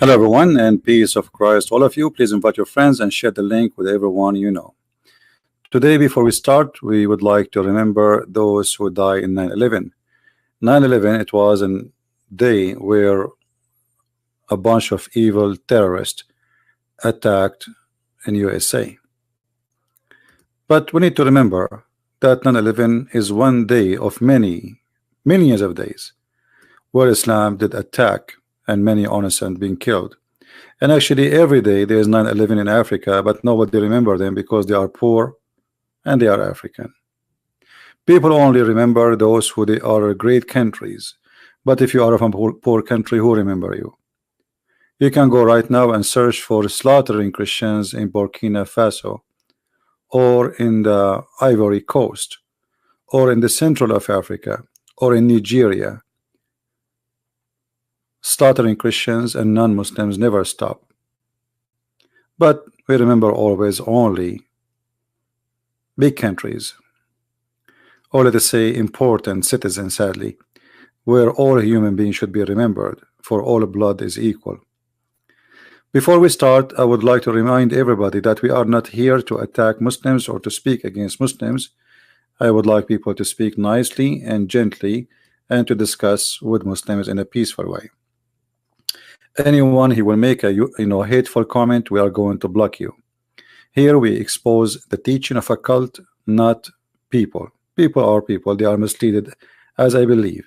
Hello everyone, and peace of Christ all of you. Please invite your friends and share the link with everyone you know. Today, before we start, we would like to remember those who died in 9/11. 9/11, it was a day where a bunch of evil terrorists attacked in USA. But we need to remember that 9/11 is one day of many millions of days where Islam did attack and many innocent being killed. And actually every day there is 9/11 in Africa, but nobody remember them because they are poor and they are African. People only remember those who they are great countries, but if you are from a poor country, who remember you? You can go right now and search for slaughtering Christians in Burkina Faso, or in the Ivory Coast, or in the central of Africa, or in Nigeria. Slaughtering Christians and non-Muslims never stop. But we remember always only big countries, or let us say important citizens, sadly, where all human beings should be remembered, for all blood is equal. Before we start, I would like to remind everybody that we are not here to attack Muslims or to speak against Muslims. I would like people to speak nicely and gently and to discuss with Muslims in a peaceful way. Anyone who will make a hateful comment, we are going to block you. Here we expose the teaching of a cult, not people. People are people. They are misleaded, as I believe.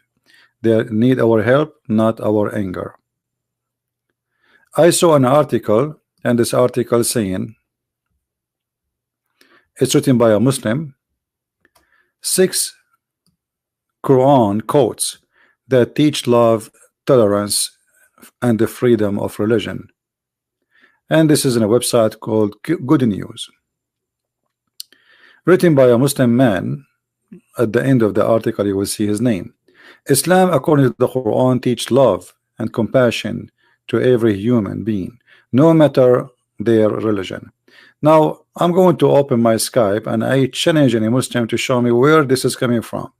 They need our help, not our anger. I saw an article, and this article saying, it's written by a Muslim, 6 Quran quotes that teach love, tolerance, and the freedom of religion. And this is in a website called Good News, written by a Muslim man. At the end of the article you will see his name. Islam, according to the Quran, teach love and compassion to every human being, no matter their religion. Now I'm going to open my Skype and I challenge any Muslim to show me where this is coming from,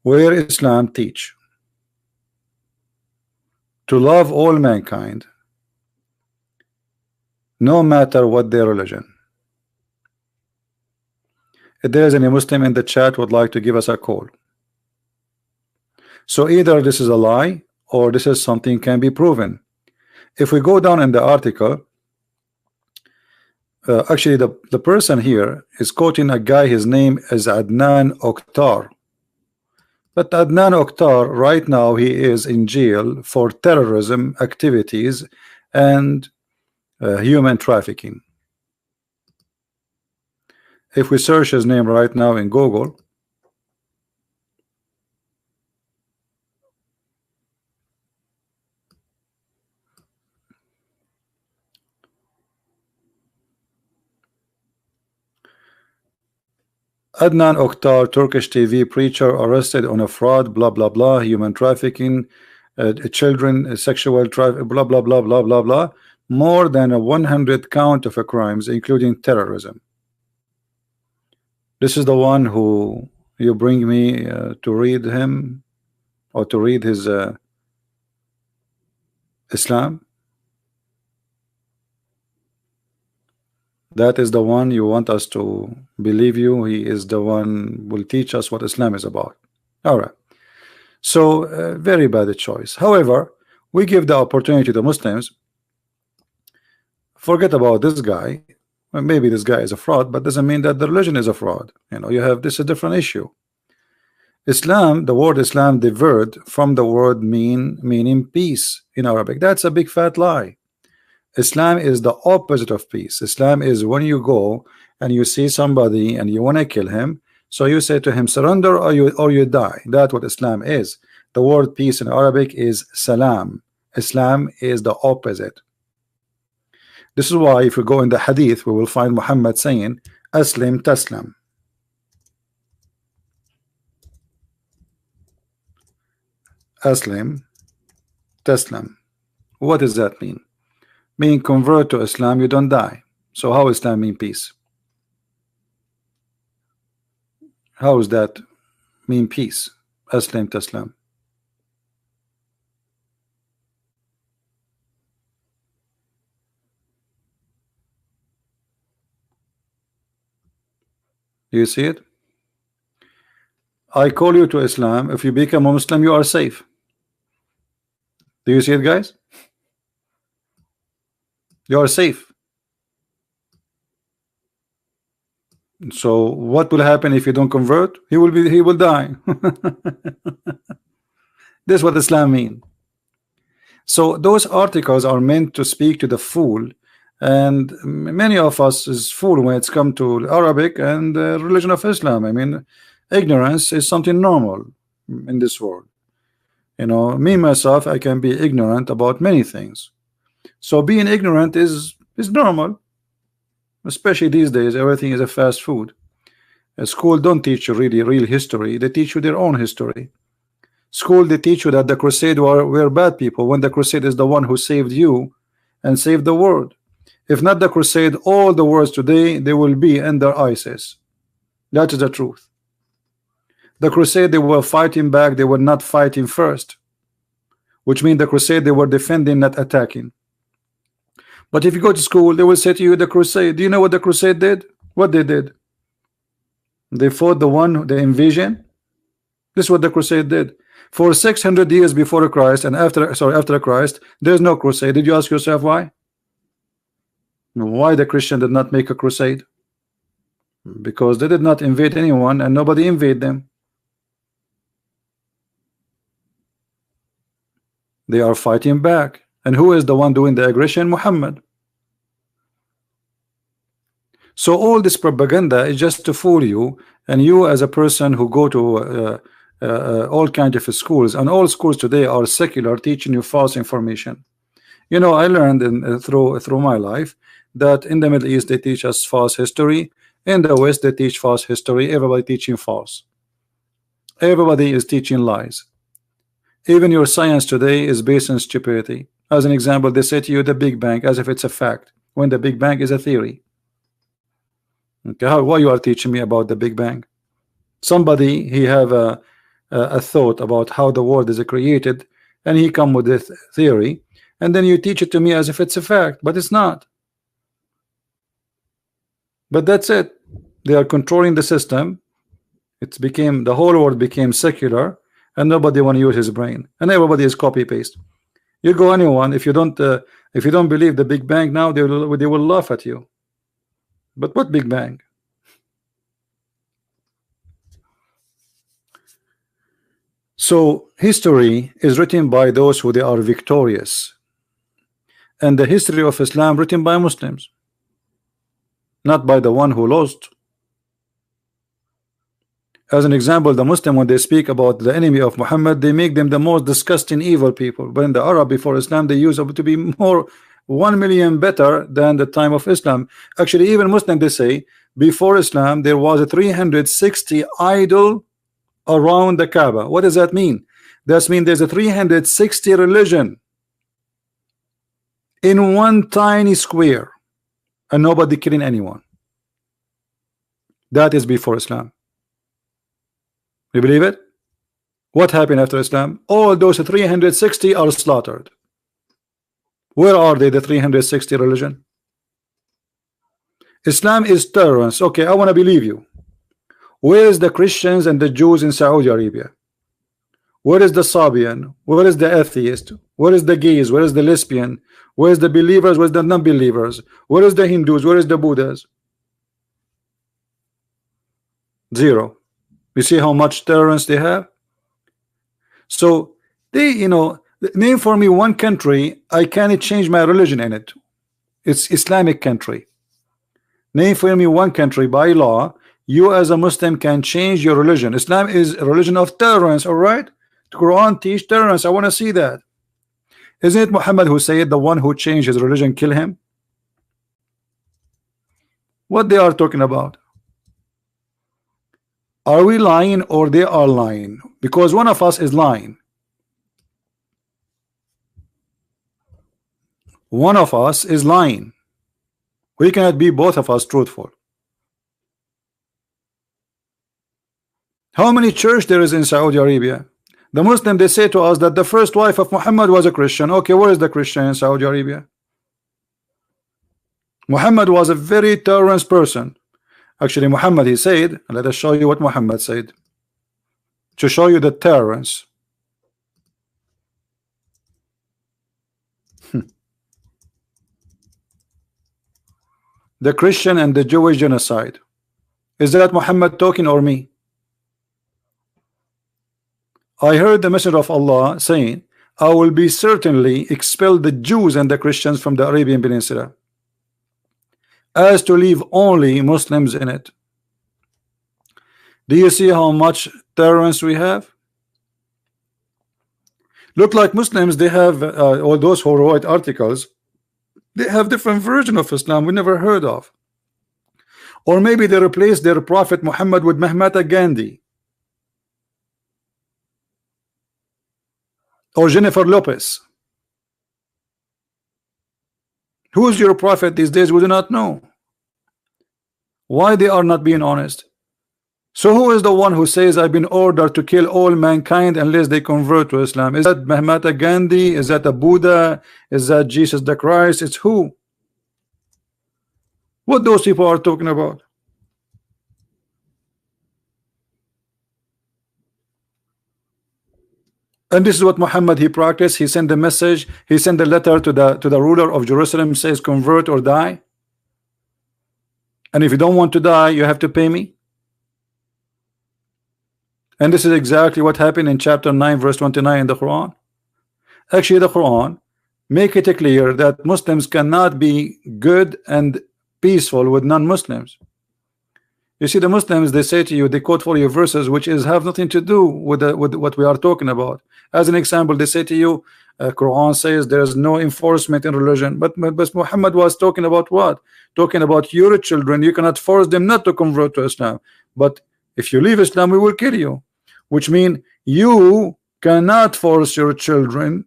where Islam teach to love all mankind, no matter what their religion. If there is any Muslim in the chat would like to give us a call. So either this is a lie or this is something can be proven. If we go down in the article, actually the person here is quoting a guy, his name is Adnan Oktar. But Adnan Oktar right now he is in jail for terrorism activities and human trafficking. If we search his name right now in Google, Adnan Oktar, Turkish TV preacher, arrested on a fraud, blah blah blah, human trafficking, children, sexual trafficking, blah blah blah blah blah blah, more than 100 count of crimes, including terrorism. This is the one who you bring me to read him or to read his Islam. That is the one you want us to believe you. He is the one will teach us what Islam is about. All right. So very bad choice. However, we give the opportunity to Muslims. Forget about this guy. Well, maybe this guy is a fraud, but doesn't mean that the religion is a fraud. You have this is a different issue. Islam, the word Islam diverged from the word meaning peace in Arabic. That's a big fat lie. Islam is the opposite of peace. Islam is when you go and you see somebody and you want to kill him, so you say to him, surrender or you die. That's what Islam is. The word peace in Arabic is salam. Islam is the opposite. This is why if we go in the hadith, we will find Muhammad saying, Aslim Taslam. Aslim Taslam. What does that mean? Mean convert to Islam, you don't die. So how Islam mean peace? How does that mean peace? Aslim Taslam. Do you see it? I call you to Islam. If you become a Muslim, you are safe. Do you see it, guys? You are safe. So what will happen if you don't convert? He will die. This is what Islam means. So those articles are meant to speak to the fool, and many of us is fool when it's come to Arabic and the religion of Islam. I mean, ignorance is something normal in this world. You know, me myself, I can be ignorant about many things. So being ignorant is normal, especially these days. Everything is a fast food. A school don't teach you really real history. They teach you their own history. School, they teach you that the crusade were bad people, when the crusade is the one who saved you and saved the world. If not the crusade, all the worlds today, they will be under ISIS. That is the truth. The crusade, they were fighting back, they were not fighting first, which means the crusade, they were defending, not attacking. But if you go to school, they will say to you, the crusade, do you know what the crusade did? What they did? They fought the invasion. This is what the crusade did. For 600 years before Christ and after Christ, there's no crusade. Did you ask yourself why? Why the Christian did not make a crusade? Because they did not invade anyone and nobody invaded them. They are fighting back. And who is the one doing the aggression? Muhammad. So all this propaganda is just to fool you, and you as a person who go to all kinds of schools, and all schools today are secular, teaching you false information. You know, I learned through my life that in the Middle East they teach us false history. In the West they teach false history. Everybody teaching false. Everybody is teaching lies. Even your science today is based on stupidity. As an example, they say to you the Big Bang as if it's a fact, when the Big Bang is a theory. Okay, why you are teaching me about the Big Bang? Somebody, he have a thought about how the world is created, and he come with this theory, and then you teach it to me as if it's a fact, but it's not. But that's it. They are controlling the system. The whole world became secular, and nobody want to use his brain, and everybody is copy paste. You go anyone, if you don't believe the Big Bang now, they will laugh at you. But what Big Bang? So history is written by those who they are victorious, and the history of Islam written by Muslims, not by the one who lost. As an example, the Muslim, when they speak about the enemy of Muhammad, they make them the most disgusting evil people. But in the Arab before Islam, they used to be more 1 million better than the time of Islam. Actually, even Muslim, they say before Islam there was a 360 idol around the Kaaba. What does that mean? That means there's a 360 religion in one tiny square, and nobody killing anyone. That is before Islam. You believe it? What happened after Islam? All those 360 are slaughtered. Where are they, the 360 religion? Islam is tolerance. Okay, I want to believe you. Where is the Christians and the Jews in Saudi Arabia? Where is the Sabian? Where is the atheist? Where is the gays? Where is the lesbian? Where is the believers? Where is the non-believers? Where is the Hindus? Where is the Buddhas? Zero. You see how much tolerance they have? So they, you know, name for me one country I can't change my religion in it. It's Islamic country. Name for me one country by law you as a Muslim can change your religion. Islam is a religion of tolerance, all right? The Quran teach tolerance. I want to see that. Isn't it Muhammad who said the one who changed his religion kill him? What they are talking about? Are we lying or they are lying? Because one of us is lying. One of us is lying. We cannot be both of us truthful. How many church there is in Saudi Arabia? The Muslim, they say to us that the first wife of Muhammad was a Christian. Okay, where is the Christian in Saudi Arabia? Muhammad was a very tolerant person, Actually, Muhammad, he said, and let us show you what Muhammad said to show you the tolerance. The Christian and the Jewish genocide. Is that Muhammad talking or me? I heard the Messenger of Allah saying, I will be certainly expel the Jews and the Christians from the Arabian Peninsula, as to leave only Muslims in it. Do you see how much tolerance we have? Look like Muslims, they have, or those who write articles, they have different version of Islam we never heard of. Or maybe they replaced their Prophet Muhammad with Mahatma Gandhi or Jennifer Lopez. Who is your prophet these days? We do not know. Why they are not being honest? So who is the one who says I've been ordered to kill all mankind unless they convert to Islam? Is that Mahatma Gandhi? Is that a Buddha? Is that Jesus the Christ? It's who? What those people are talking about? And this is what Muhammad he practiced. He sent a message, he sent a letter to the ruler of Jerusalem, says convert or die. And if you don't want to die, you have to pay me. And this is exactly what happened in chapter 9 verse 29 in the Quran. Actually, the Quran make it clear that Muslims cannot be good and peaceful with non-Muslims. You see, the Muslims, they say to you, they quote for you verses which have nothing to do with what we are talking about. As an example, they say to you, Quran says there is no enforcement in religion, but Muhammad was talking about what? Talking about your children. You cannot force them not to convert to Islam, but if you leave Islam, we will kill you. Which means you cannot force your children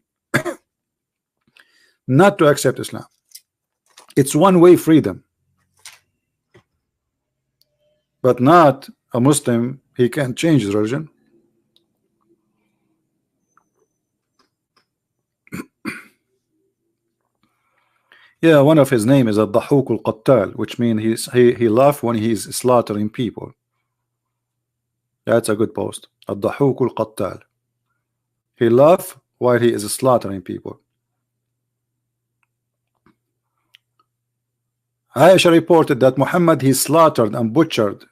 not to accept Islam. It's one-way freedom. But not a Muslim, he can't change his religion. Yeah, one of his name is Ad-Dahuk al-Qattal, which means he laughs when he's slaughtering people. That's a good post. Ad-Dahuk al-Qattal. He laughs while he is slaughtering people. Aisha reported that Muhammad he slaughtered and butchered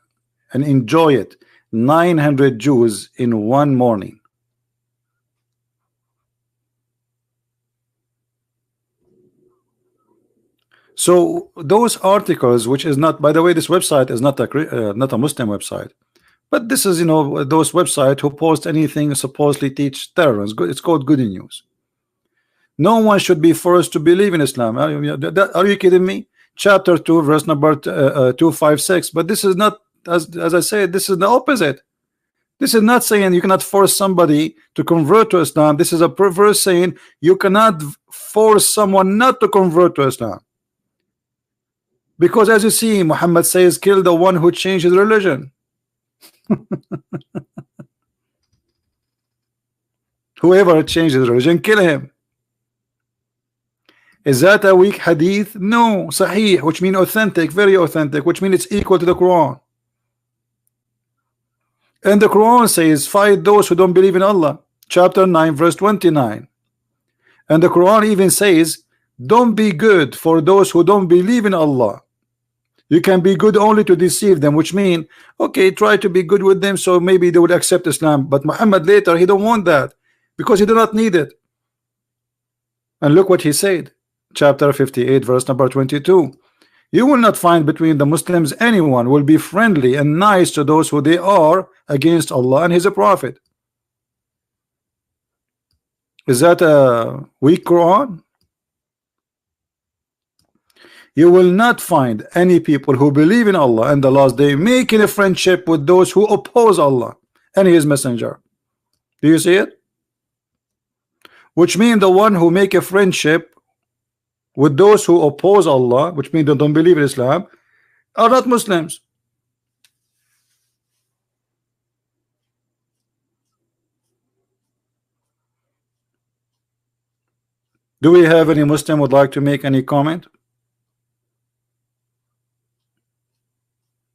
and enjoyed 900 Jews in one morning. So those articles, which is not, by the way, this website is not a Muslim website, but this is, you know, those websites who post anything supposedly teach terrorists. It's called Good News. No one should be forced to believe in Islam. Are you kidding me? Chapter 2 verse number 256. But this is not, as I said, this is the opposite. This is not saying you cannot force somebody to convert to Islam. This is a verse saying you cannot force someone not to convert to Islam. Because as you see, Muhammad says, kill the one who changed his religion. Whoever changed his religion, kill him. Is that a weak hadith? No, Sahih, which means authentic, very authentic, which means it's equal to the Quran. And the Quran says, fight those who don't believe in Allah. Chapter 9, verse 29. And the Quran even says, don't be good for those who don't believe in Allah. You can be good only to deceive them, which means, okay, try to be good with them so maybe they would accept Islam. But Muhammad later, he don't want that because he do not need it. And look what he said. Chapter 58, verse number 22. You will not find between the Muslims anyone will be friendly and nice to those who they are against Allah and his prophet. Is that a weak Quran? You will not find any people who believe in Allah and the last day making a friendship with those who oppose Allah and his messenger. Do you see it? Which means the one who make a friendship with those who oppose Allah, which means they don't believe in Islam, are not Muslims. Do we have any Muslim would like to make any comment?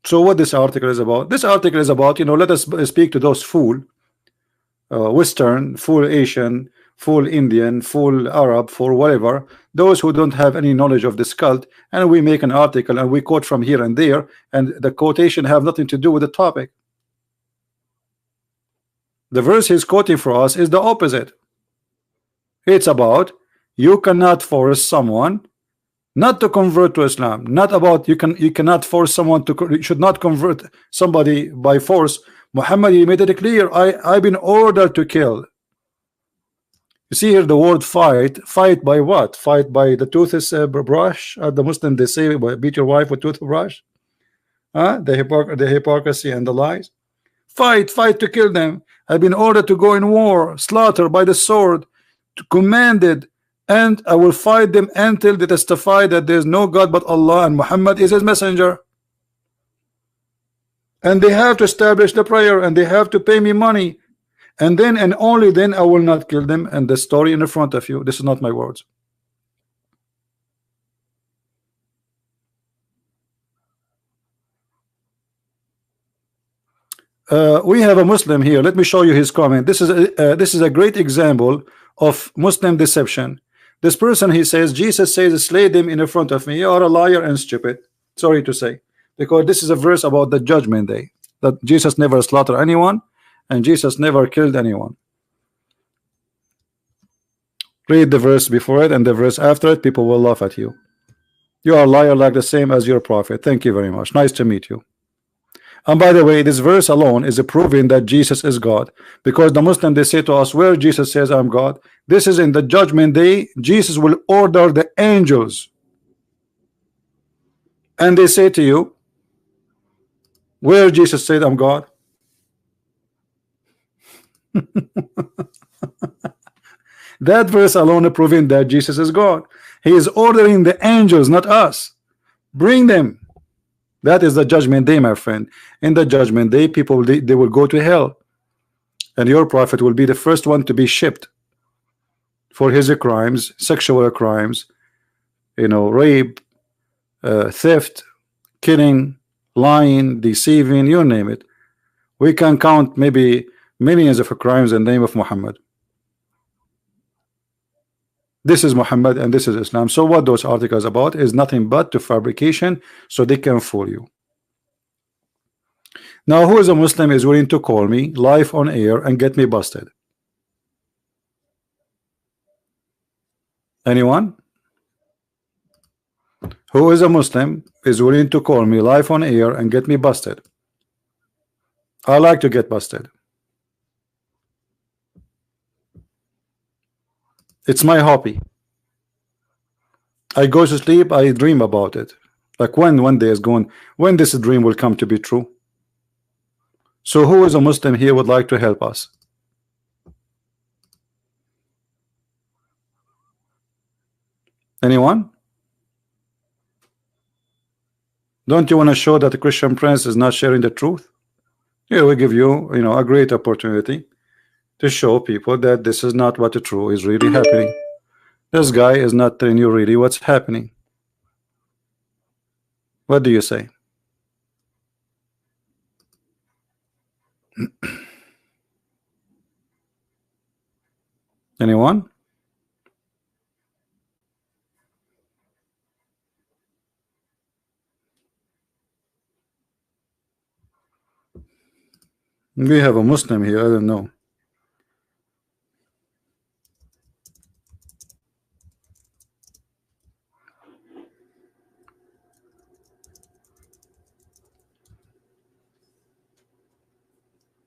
So what this article is about? This article is about, you know, let us speak to those fool Western, full Asian, full Indian, full Arab, for whatever, those who don't have any knowledge of this cult, and we make an article and we quote from here and there, and the quotation have nothing to do with the topic. The verse he's quoting for us is the opposite. It's about you cannot force someone not to convert to Islam, not about you cannot force someone to, you should not convert somebody by force. Muhammad, he made it clear, I've been ordered to kill. You see here the word fight. Fight by what? Fight by the toothbrush. The Muslim, they say, beat your wife with toothbrush. The hypocrisy and the lies. Fight to kill them. I've been ordered to go in war, slaughter by the sword, commanded, and I will fight them until they testify that there is no God but Allah and Muhammad is his messenger. And they have to establish the prayer, and they have to pay me money, and then and only then I will not kill them. And the story in front of you, this is not my words. We have a Muslim here. Let me show you his comment. This is a great example of Muslim deception. This person, he says, Jesus says, slay them in front of me. You are a liar and stupid. Sorry to say, because this is a verse about the judgment day, that Jesus never slaughtered anyone and Jesus never killed anyone. Read the verse before it and the verse after it. People will laugh at you. You are a liar like the same as your prophet. Thank you very much. Nice to meet you. And by the way, this verse alone is a proving that Jesus is God, because the Muslim, they say to us, where Jesus says I'm God, this is in the judgment day. Jesus will order the angels, and they say to you, where Jesus said I'm God. That verse alone is proving that Jesus is God. He is ordering the angels, not us. Bring them. That is the judgment day, my friend. In the judgment day, people, they will go to hell, and your prophet will be the first one to be shipped for his crimes, sexual crimes, you know, rape, theft, killing, lying, deceiving, you name it. We can count maybe millions of crimes in the name of Muhammad. This is Muhammad and this is Islam. So what those articles about is nothing but to fabrication, so they can fool you. Now, who is a Muslim is willing to call me live on air and get me busted? Anyone? Who is a Muslim is willing to call me live on air and get me busted? I like to get busted. It's my hobby. I go to sleep, I dream about it. Like when one day is going, when this dream will come to be true. So who is a Muslim here would like to help us? Anyone? Don't you want to show that the Christian Prince is not sharing the truth? Here we give you, you know, a great opportunity to show people that this is not what the truth is really happening. This guy is not telling you really what's happening. What do you say? Anyone? We have a Muslim here, I don't know.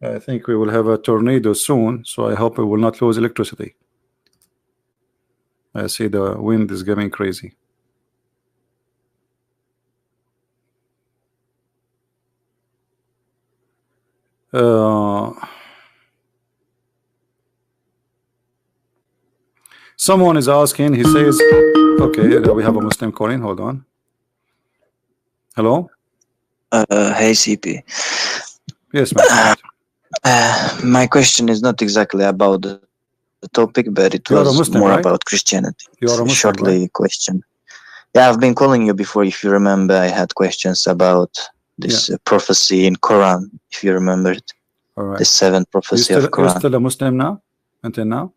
I think we will have a tornado soon, so I hope we will not lose electricity. I see the wind is getting crazy. Someone is asking, he says, okay, we have a Muslim calling, hold on. Hello? Hey CP. Yes, ma'am. My question is not exactly about the topic, but it was Muslim, more right? About Christianity. You are a Muslim, shortly, right? Question. Yeah, I've been calling you before. If you remember, I had questions about this prophecy in Quran, if you remember it. All right. The 7 prophecy of Quran. You're still a Muslim now? Until now?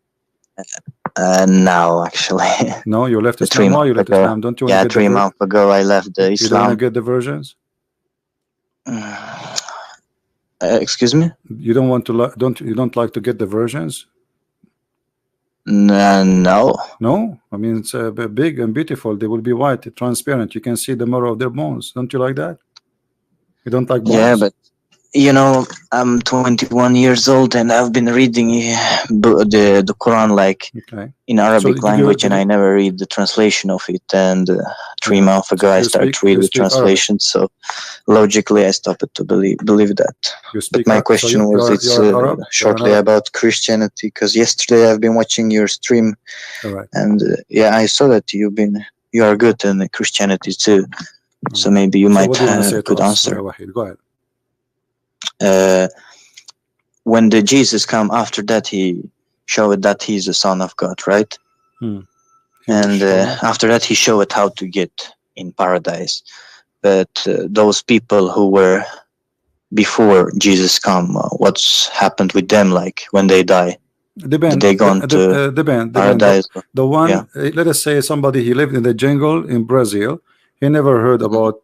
No, actually. No, you left Islam. Why you left Islam? Don't you want to get 3 months ago I left Islam. You don't want to get the versions? Excuse me? You don't want to you don't like to get the versions? No. No? I mean, it's big and beautiful. They will be white, transparent. You can see the marrow of their bones. Don't you like that? You don't like bones? Yeah, but you know, I'm 21 years old and I've been reading the Quran like in Arabic language, and I never read the translation of it. And 3 months ago I started to read the translation, so logically I stopped to believe that. But my question was shortly about Christianity, because yesterday I've been watching your stream, and I saw that you are good in Christianity too. So maybe you might have a good answer. Go ahead. When the Jesus come, after that he showed that he's the Son of God, right? And after that he showed how to get in paradise. But those people who were before Jesus come, what's happened with them, like when they die? Did they go to paradise? The one, let us say somebody, he lived in the jungle in Brazil. He never heard about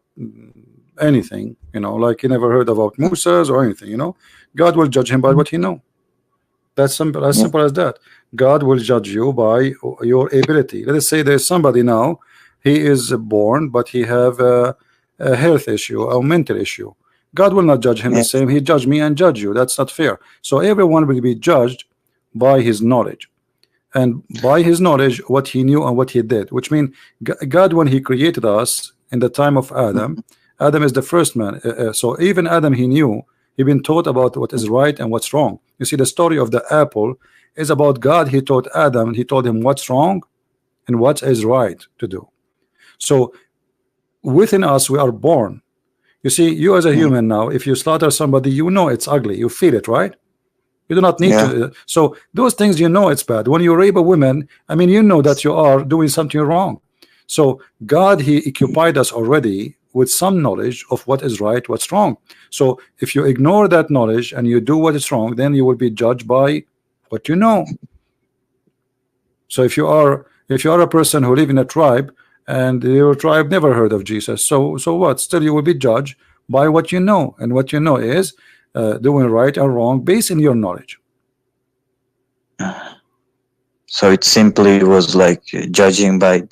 anything, you know, like he never heard about Moses or anything, you know. God will judge him by what he know. That's simple, as simple as that. God will judge you by your ability. Let us say there's somebody now, he is born, but he have a health issue, a mental issue. God will not judge him the same. He judge me and judge you. That's not fair. So everyone will be judged by his knowledge, and by his knowledge what he knew and what he did, which means God, when he created us in the time of Adam, Adam is the first man. So even Adam, he knew, he been taught about what is right and what's wrong. You see, the story of the apple is about God. He taught Adam, he told him what's wrong and what is right to do. So within us, we are born. You see, you as a human now, if you slaughter somebody, you know it's ugly. You feel it, right? You do not need to. So those things, you know it's bad. When you rape a woman, I mean, you know that you are doing something wrong. So God, he occupied us already with some knowledge of what is right, what's wrong. So if you ignore that knowledge and you do what is wrong, then you will be judged by what you know. So if you are a person who live in a tribe and your tribe never heard of Jesus, so what? Still you will be judged by what you know, and what you know is doing right or wrong based on your knowledge. So it simply was like judging by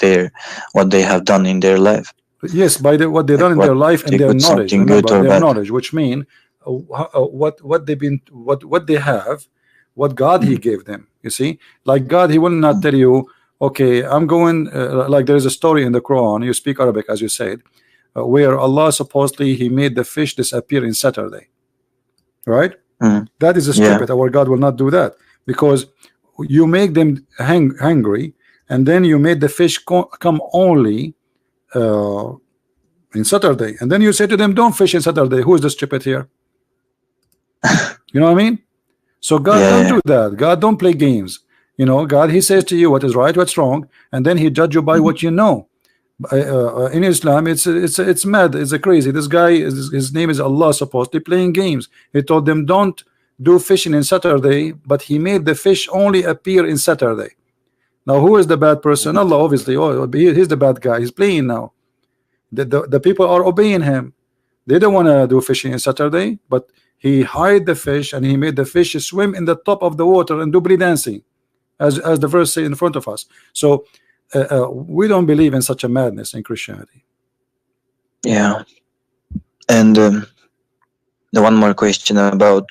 what they have done in their life. Yes, by what they've done in their life and their knowledge. Remember, their knowledge, which mean what they have, what God he gave them. You see, like God, he will not tell you, okay, I'm going. Like there is a story in the Quran. You speak Arabic, as you said, where Allah supposedly he made the fish disappear in Saturday, right? That is stupid. Our God will not do that, because you make them hungry, and then you made the fish come only in Saturday, and then you say to them, don't fish in Saturday. Who is the stupid here? You know what I mean? So God don't do that. God don't play games. You know, God, he says to you what is right, what's wrong, and then he judge you by what you know. In Islam, it's mad, it's crazy. This guy, his name is Allah, supposedly playing games. He told them don't do fishing in Saturday, but he made the fish only appear in Saturday. Now who is the bad person? Allah, obviously. He's the bad guy. He's playing now. The people are obeying him. They don't want to do fishing on Saturday, but he hide the fish and he made the fish swim in the top of the water and do belly dancing, as the verse say in front of us. So we don't believe in such a madness in Christianity. Yeah. And the one more question about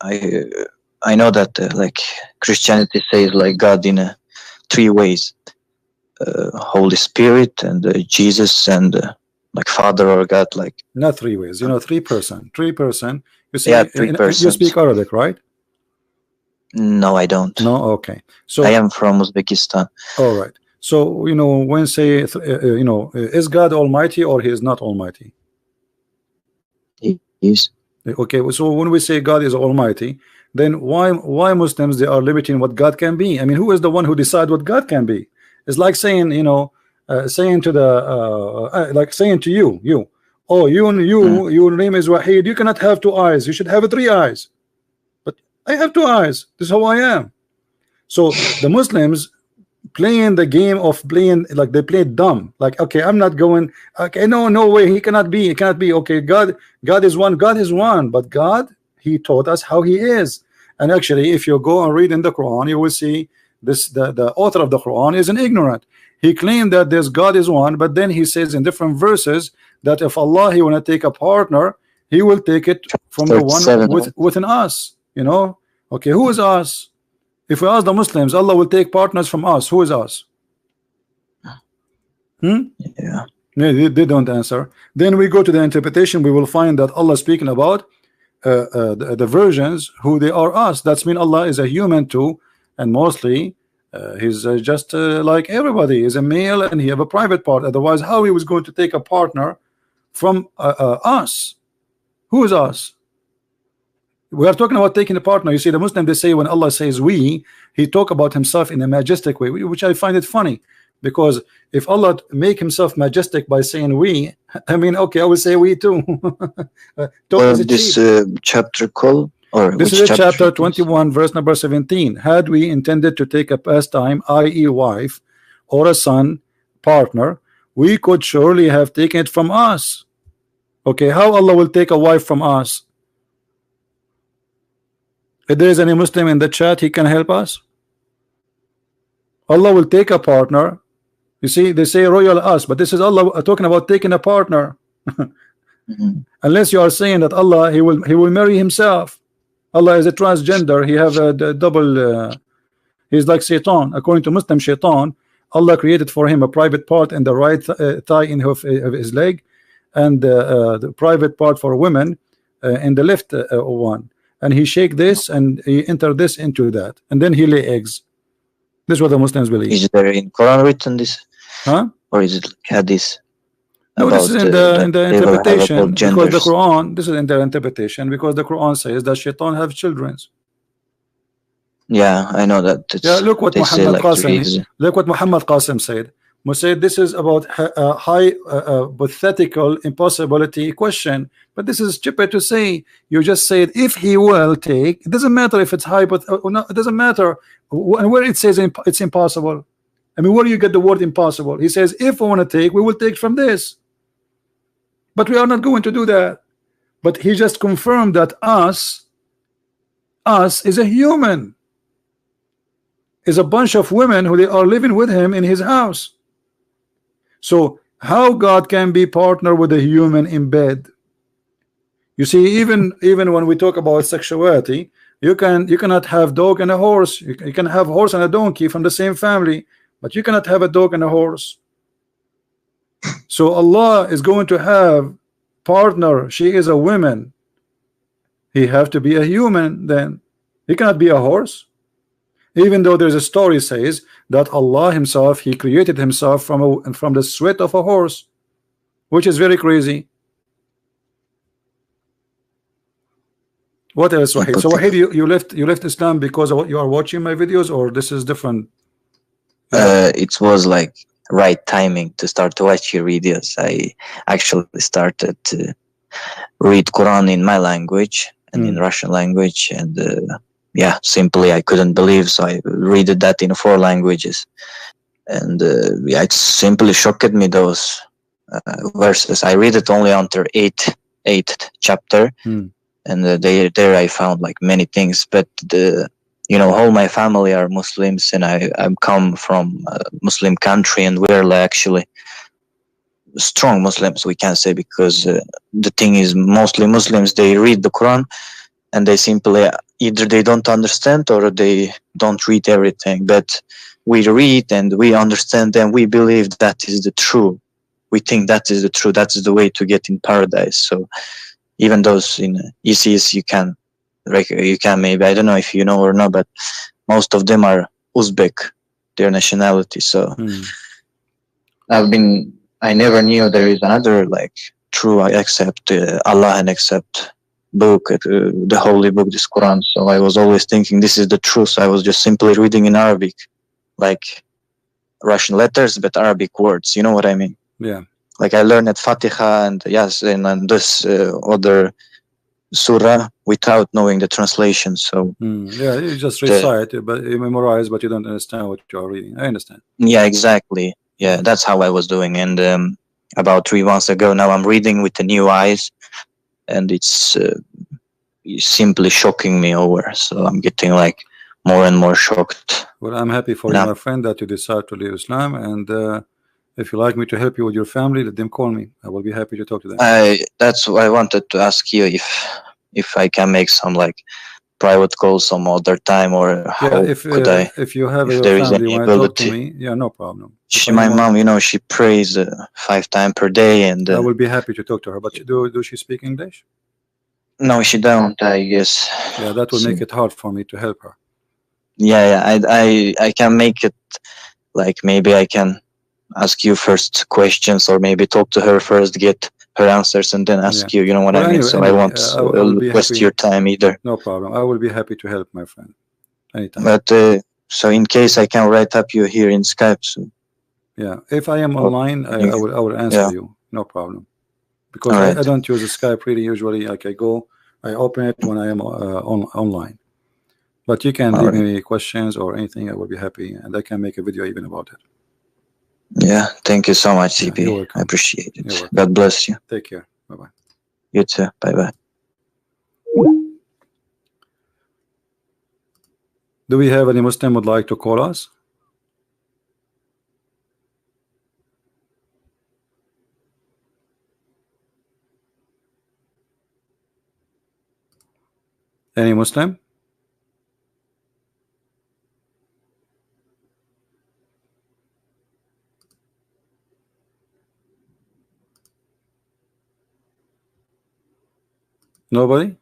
I know that like Christianity says like God in 3 ways: Holy Spirit and Jesus and like Father or God. Like not 3 ways, you know, 3 person. You see, 3 persons. You speak Arabic, right? No, I don't. No, okay. So I am from Uzbekistan. All right. So you know, when say you know, is God Almighty or he is not Almighty? He is. Okay. So when we say God is Almighty, then why Muslims they are limiting what God can be? I mean, who is the one who decide what God can be? It's like saying, you know, saying to the like saying to you, oh, your name is Wahid, you cannot have 2 eyes, you should have 3 eyes. But I have 2 eyes, this is how I am. So the Muslims playing the game of playing, like they play dumb, like, okay, I'm not going, okay, no way, he cannot be, okay, God is one, but God, he taught us how he is. And actually, if you go and read in the Quran, you will see this, the author of the Quran is an ignorant. He claimed that this God is one, but then he says in different verses that if Allah, he want to take a partner, he will take it from the one within us, you know. Okay, who is us? If we ask the Muslims, Allah will take partners from us. Who is us? Yeah, they don't answer. Then we go to the interpretation, we will find that Allah speaking about the virgins, who they are us. That's mean Allah is a human too, and mostly he's just like everybody, is a male and he have a private part. Otherwise, how he was going to take a partner from us? Who is us? We are talking about taking a partner. You see, the Muslim, they say when Allah says we, he talk about himself in a majestic way, which I find it funny, because if Allah make himself majestic by saying we, I mean, okay, I will say we too. This chapter called, or this is chapter 21, verse number 17. Had we intended to take a pastime, i.e. wife, or a son, partner, we could surely have taken it from us. Okay, how Allah will take a wife from us? If there is any Muslim in the chat, he can help us. Allah will take a partner. You see, they say royal us, but this is Allah talking about taking a partner. Unless you are saying that Allah, he will marry himself. Allah is a transgender. He have a double. He's like Shaitan. According to Muslim Shaitan, Allah created for him a private part in the right thigh of his leg, and the private part for women in the left one. And he shake this and he enter this into that, and then he lay eggs. This is what the Muslims believe. Is there in Quran written this? Huh? Or is it hadith? No, this is in the interpretation, because the Quran, this is in the interpretation, because the Quran says that Shaitan have children. Yeah, I know that. Yeah, look what Muhammad Qasim, look what Muhammad Qasim said. He said this is about a hypothetical impossibility question, but this is stupid to say. You just said if he will take, it doesn't matter if it's hypothetical. No, it doesn't matter. And where it says it's impossible, I mean, where do you get the word impossible? He says if we want to take, we will take from this, but we are not going to do that. But he just confirmed that us is a human, is a bunch of women who they are living with him in his house. So how God can be partner with a human in bed? You see, even when we talk about sexuality, you cannot have dog and a horse. You can have horse and a donkey from the same family, but you cannot have a dog and a horse. So Allah is going to have partner. She is a woman. He have to be a human. Then he cannot be a horse. Even though there's a story says that Allah himself, he created himself from the sweat of a horse, which is very crazy. What else, Wahid? So Wahid, you left Islam because of what you are watching my videos, or this is different? It was like right timing to start to watch your videos. I actually started to read Quran in my language and in Russian language, and yeah, simply I couldn't believe, so I read that in 4 languages, and yeah, it simply shocked me, those verses. I read it only until 8th chapter, and there I found like many things, but you know, all my family are Muslims, and I come from a Muslim country, and we're like actually strong Muslims, we can say, because the thing is, mostly Muslims, they read the Quran and they simply either they don't understand or they don't read everything, but we read and we understand and we believe that is the true. We think that is the true, that is the way to get in paradise. So even those in ISIS, you can maybe, I don't know if you know or not, but most of them are Uzbek, their nationality. So I never knew there is another like true except Allah and except book, the holy book, this Quran. So I was always thinking this is the truth. So I was just simply reading in Arabic, like Russian letters, but Arabic words. You know what I mean? Yeah. Like I learned at Fatiha and yes, and this other surah without knowing the translation. So yeah, you just recite it, but you memorize, but you don't understand what you are reading. I understand. Yeah, exactly. Yeah, that's how I was doing. And about 3 months ago, now I'm reading with the new eyes, and it's simply shocking me over. So I'm getting like more and more shocked. Well, I'm happy for you, my friend, that you decide to leave Islam. And if you like me to help you with your family, let them call me. I will be happy to talk to them. That's why I wanted to ask you if I can make some like private calls some other time, or how could I? If you have if your there is family any want to talk to ability. me, yeah, no problem. My mom, you know, she prays 5 times per day, and I will be happy to talk to her. But do she speak English? No, she don't, I guess. Yeah, that will make it hard for me to help her. Yeah, I can make it like maybe I can ask you first questions, or maybe talk to her first, get her answers, and then ask you. You know what I mean? So anyway, I won't waste your time either. No problem. I will be happy to help, my friend. Anytime. But so in case I can write up you here in Skype. So. Yeah, if I am online, I will answer you. No problem. Because I don't use Skype really usually. Like I open it when I am online. But you can leave me questions or anything. I will be happy, and I can make a video even about it. Yeah, thank you so much, CP. You're welcome. I appreciate it. God bless you. Take care. Bye-bye. You too. Bye-bye. Do we have any Muslim would like to call us? Any Muslim? Nobody?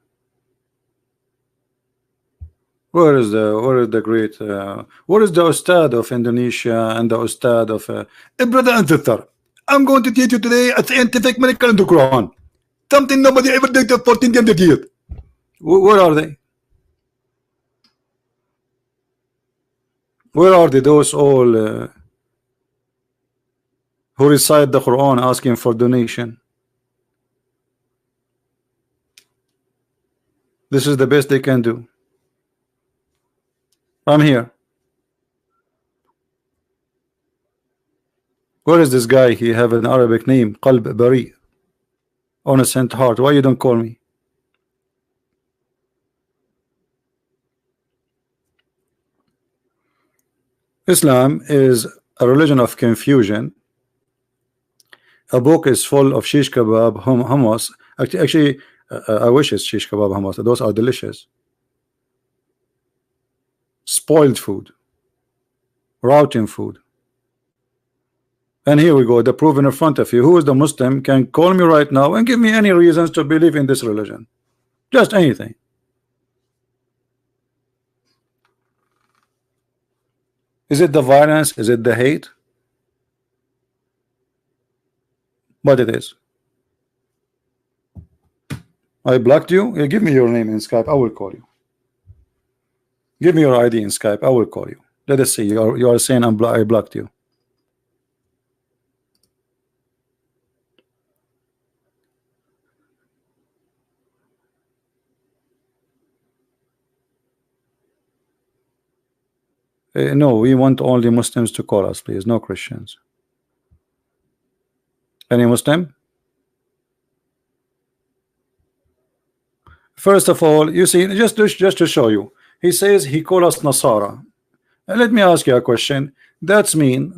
Where is the great where is the Ustad of Indonesia and the Ustad of brother and sister? I'm going to teach you today a scientific miracle in the Quran. Something nobody ever did for 1400 years. Where are they? Where are they? Those all who recite the Quran asking for donation. This is the best they can do. I'm here. Where is this guy? He have an Arabic name, Qalb Bari, innocent heart. Why you don't call me? Islam is a religion of confusion. A book is full of shish kebab, hummus. Actually, I wish it's shish kebab hummus. Those are delicious. Spoiled food, rotten food. And here we go, the proof in front of you. Who is the Muslim can call me right now and give me any reasons to believe in this religion? Just anything. Is it the violence? Is it the hate? But it is. I blocked you. Yeah, give me your name in Skype. I will call you. Give me your ID in Skype. I will call you. Let us see. You are saying I blocked you. No, we want only Muslims to call us, please. No Christians. Any Muslim? First of all, you see, just to show you, he says he called us Nasara. And let me ask you a question. That's mean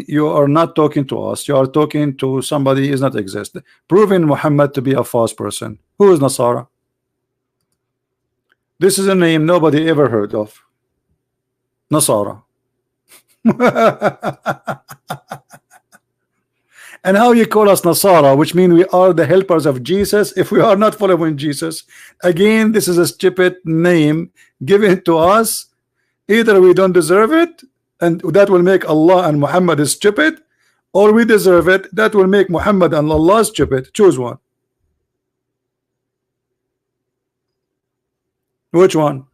you are not talking to us. You are talking to somebody who does not exist, proving Muhammad to be a false person. Who is Nasara? This is a name nobody ever heard of. Nasara. And how you call us Nasara, which means we are the helpers of Jesus if we are not following Jesus? Again, this is a stupid name given to us. Either we don't deserve it, and that will make Allah and Muhammad is stupid, or we deserve it, that will make Muhammad and Allah stupid. Choose one. Which one?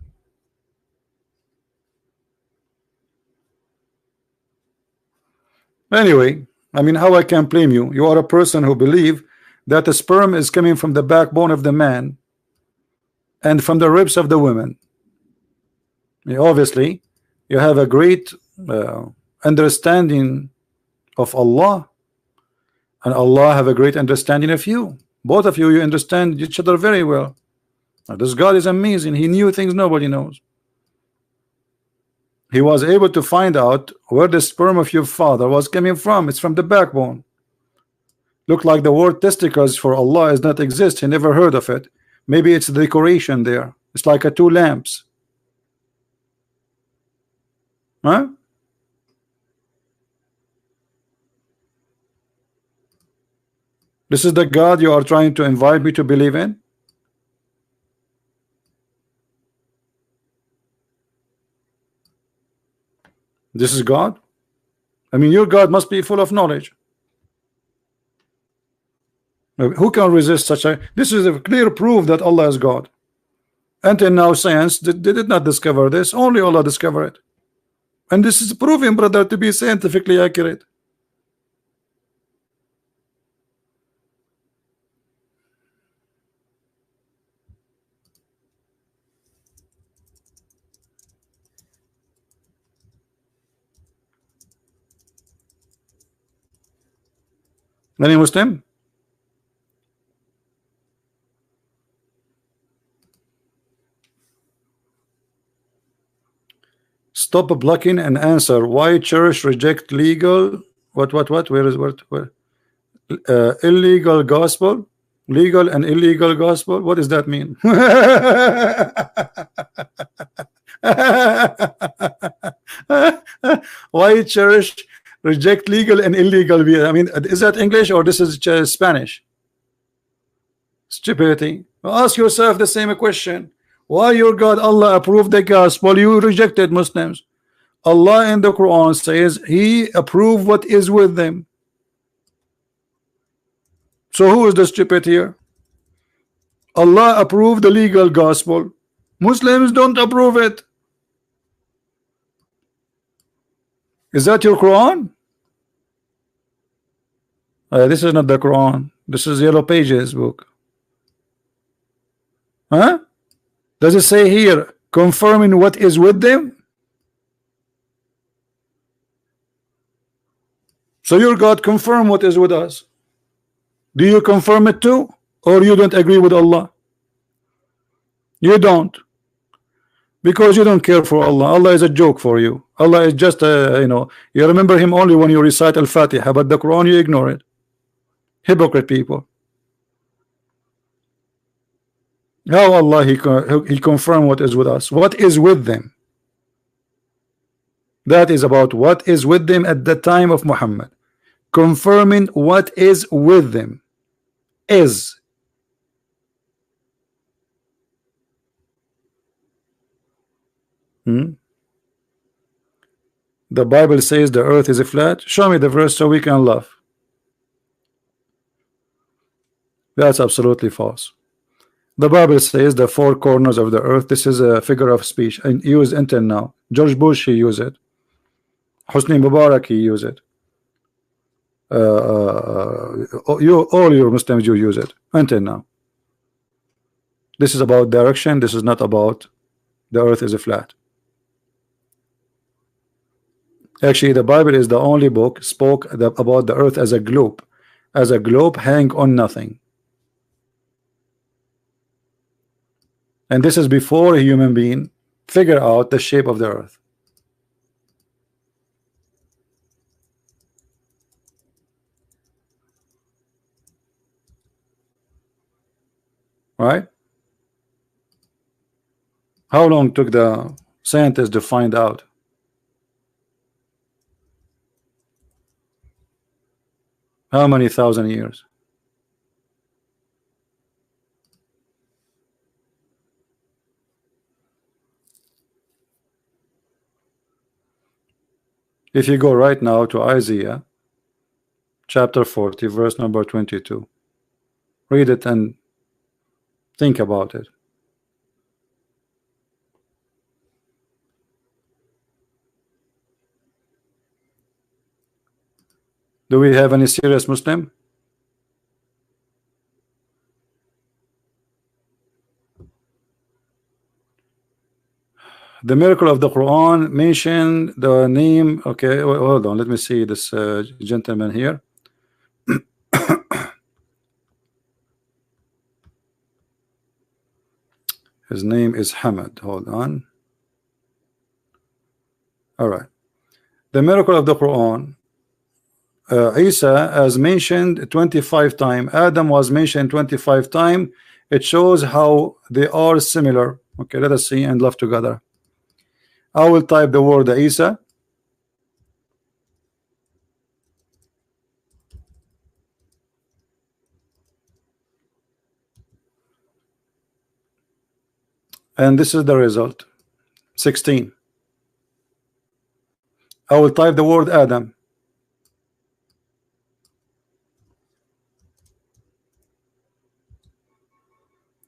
Anyway, I mean, how I can blame you? You are a person who believe that the sperm is coming from the backbone of the man and from the ribs of the women. Obviously, you have a great understanding of Allah, and Allah have a great understanding of you. Both of you, you understand each other very well. Now, this God is amazing. He knew things nobody knows. He was able to find out where the sperm of your father was coming from. It's from the backbone. Look like the word testicles for Allah does not exist. He never heard of it. Maybe it's the decoration there. It's like a two lamps. Huh? This is the God you are trying to invite me to believe in? This is God? I mean, your God must be full of knowledge. Who can resist such a... This is a clear proof that Allah is God. Until now, science did not discover this. Only Allah discovered it. And this is proven, brother, to be scientifically accurate. Any Muslim? Stop blocking and answer. Why church reject legal? What? Where is what? Where? Illegal gospel? Legal and illegal gospel? What does that mean? Why church reject legal and illegal? I mean, is that English or this is Spanish? Stupidity. Ask yourself the same question. Why your God Allah approved the gospel? You rejected Muslims. Allah in the Quran says He approved what is with them. So who is the stupid here? Allah approved the legal gospel. Muslims don't approve it. Is that your Quran? This is not the Quran. This is Yellow Pages book. Huh? Does it say here confirming what is with them? So your God confirm what is with us. Do you confirm it too, or you don't agree with Allah? You don't, because you don't care for Allah. Allah is a joke for you. Allah is just you remember Him only when you recite Al-Fatiha, but the Quran you ignore it. Hypocrite people. How Allah He confirm what is with us? What is with them? That is about what is with them at the time of Muhammad. Confirming what is with them is. The Bible says the earth is a flat. Show me the verse so we can laugh. That's absolutely false. The Bible says the four corners of the earth. This is a figure of speech and used until now. George Bush, he used it. Hosni Mubarak, he used it. All your Muslims, you use it until now. This is about direction. This is not about the earth is a flat. Actually, the Bible is the only book spoke about the earth as a globe hang on nothing. And this is before a human being figure out the shape of the earth. Right? How long took the scientists to find out? How many thousand years? If you go right now to Isaiah chapter 40 verse number 22, read it and think about it. Do we have any serious Muslim? The miracle of the Quran mentioned the name. Okay, hold on, let me see this gentleman here. His name is Hamad. Hold on. All right. The miracle of the Quran, Isa as mentioned 25 times. Adam was mentioned 25 times. It shows how they are similar. Okay, let us see and love together. I will type the word Isa. And this is the result. 16. I will type the word Adam.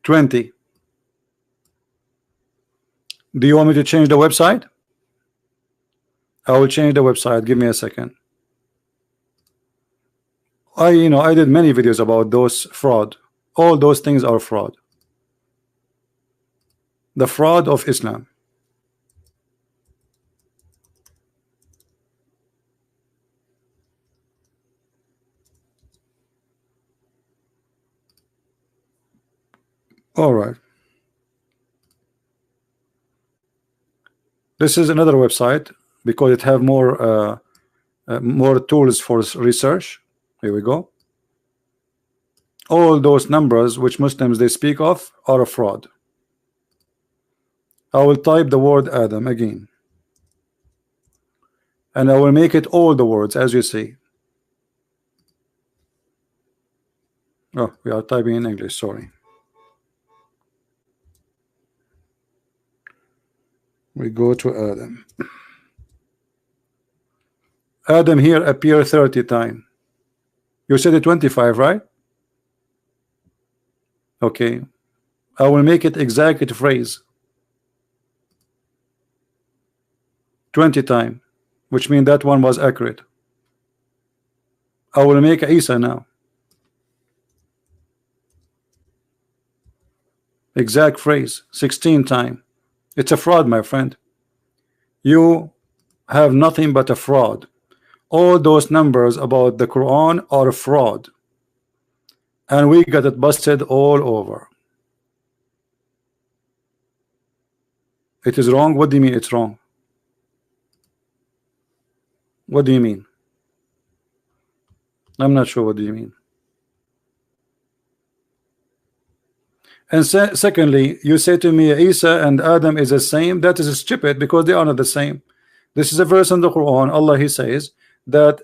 20. Do you want me to change the website? I will change the website. Give me a second. I did many videos about those fraud. All those things are fraud. The fraud of Islam. All right. This is another website because it have more tools for research. Here we go. All those numbers which Muslims they speak of are a fraud. I will type the word Adam again, and I will make it all the words as you see. Oh, we are typing in English, sorry. We go to Adam. Adam here appear 30 times. You said it 25, right? Okay. I will make it exact phrase 20 times, which means that one was accurate. I will make Isa now. Exact phrase 16 times. It's a fraud, my friend. You have nothing but a fraud. All those numbers about the Quran are a fraud, and we got it busted all over. It is wrong. What do you mean it's wrong? What do you mean? I'm not sure. What do you mean? And secondly, you say to me Isa and Adam is the same. That is stupid because they are not the same. This is a verse in the Quran. Allah he says that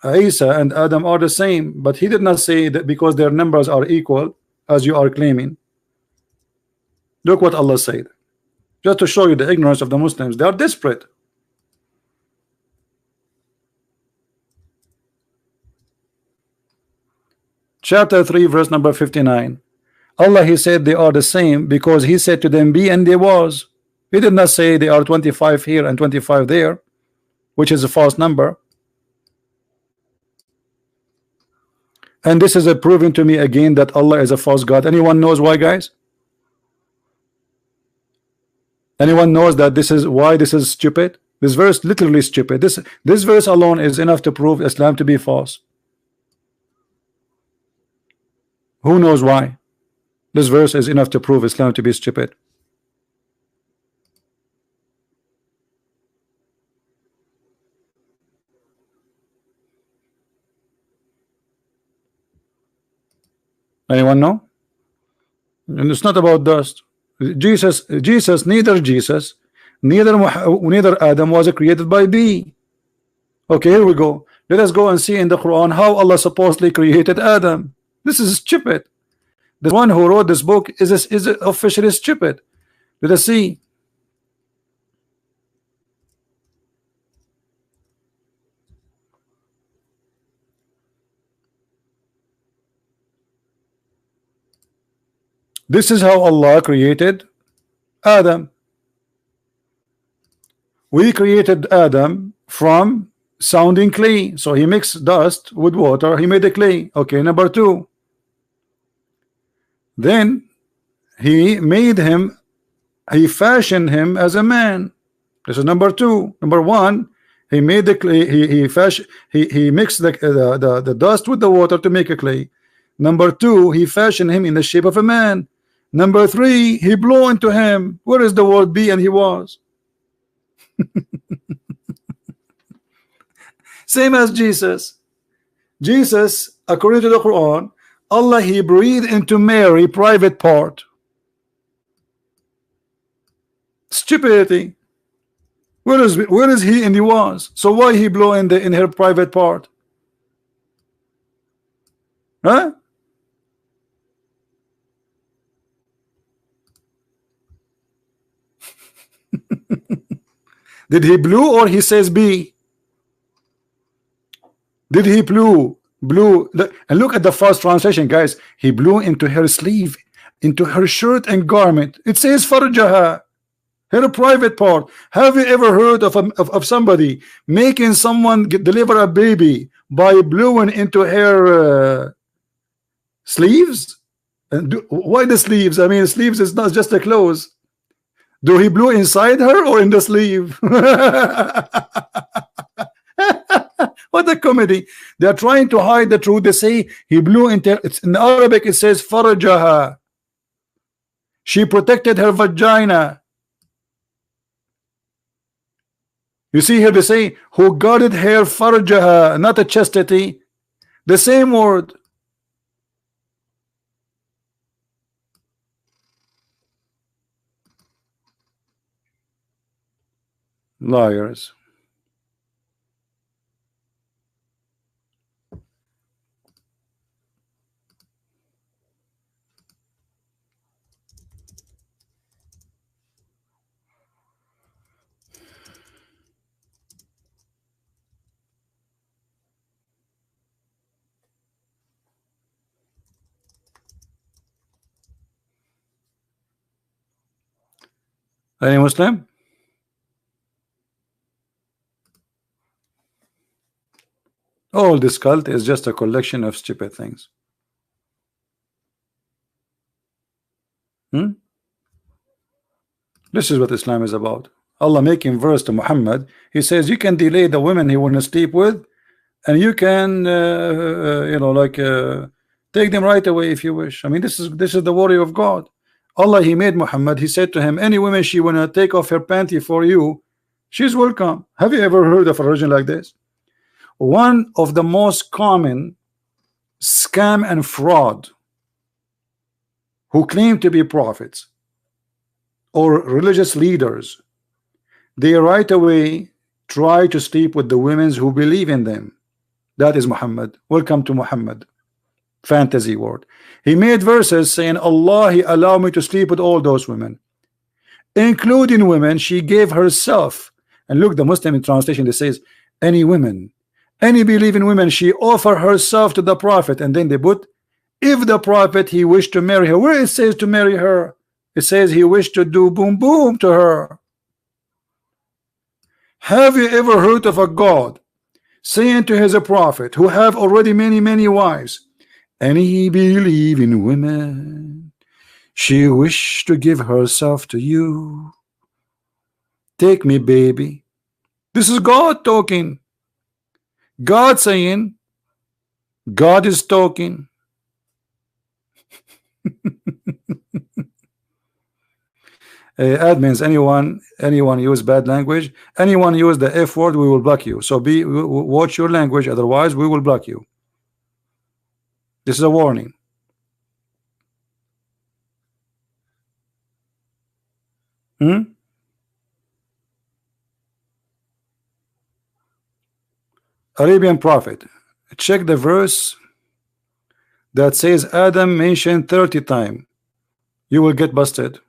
Isa and Adam are the same, but he did not say that because their numbers are equal as you are claiming. Look what Allah said, just to show you the ignorance of the Muslims. They are desperate. Chapter 3 verse number 59. Allah he said they are the same because he said to them be, and they was. He did not say they are 25 here and 25 there, which is a false number. And this is a proving to me again that Allah is a false God. Anyone knows why, guys? Anyone knows that this is why this is stupid? This verse literally stupid. This verse alone is enough to prove Islam to be false. Who knows why? This verse is enough to prove Islam to be stupid. Anyone know? And it's not about dust. Jesus, neither Adam was created by B. Okay, here we go. Let us go and see in the Quran how Allah supposedly created Adam. This is stupid. The one who wrote this book is officially stupid. Let us see. This is how Allah created Adam. We created Adam from sounding clay. So he mixed dust with water, he made a clay. Okay, number two. Then he made him, he fashioned him as a man. This is number two. Number one, he made the clay, he mixed the dust with the water to make a clay. Number two, he fashioned him in the shape of a man. Number three, he blew into him. Where is the word be? And he was. Same as Jesus. Jesus, according to the Quran, Allah, he breathed into Mary private part. Stupidity. Where is he and he was? So why he blew in her private part? Huh? Did he blew or he says be? Did he blew? And look at the first translation, guys. He blew into her sleeve, into her shirt and garment. It says farjaha, her private part. Have you ever heard of somebody making someone deliver a baby by blowing into her sleeves? And why the sleeves? I mean, sleeves is not just a clothes. Do he blew inside her or in the sleeve? What a comedy. They are trying to hide the truth. They say he blew into, it's in Arabic, it says farajaha. She protected her vagina. You see here they say who guarded her farajaha, not a chastity. The same word. Liars. Any Muslim? All this cult is just a collection of stupid things. This is what Islam is about. Allah making verse to Muhammad. He says you can delay the women he want to sleep with, and you can take them right away if you wish. I mean, this is the word of God. Allah, he made Muhammad. He said to him, any woman she want to take off her panty for you, she's welcome. Have you ever heard of a religion like this? One of the most common scam and fraud who claim to be prophets or religious leaders, they right away try to sleep with the women who believe in them. That is Muhammad. Welcome to Muhammad. Fantasy word. He made verses saying, Allah, he allowed me to sleep with all those women, including women she gave herself. And look, the Muslim translation, it says, any women, any believing women, she offer herself to the Prophet. And then they put, if the Prophet, he wished to marry her. Where it says to marry her? It says he wished to do boom boom to her. Have you ever heard of a God saying to his prophet who have already many wives, any believing women, she wished to give herself to you, take me baby? This is God talking. God saying, God is talking. Admins, anyone use bad language, anyone use the F word, we will block you. So watch your language, otherwise we will block you. This is a warning. Arabian Prophet, check the verse that says Adam mentioned 30 times. You will get busted.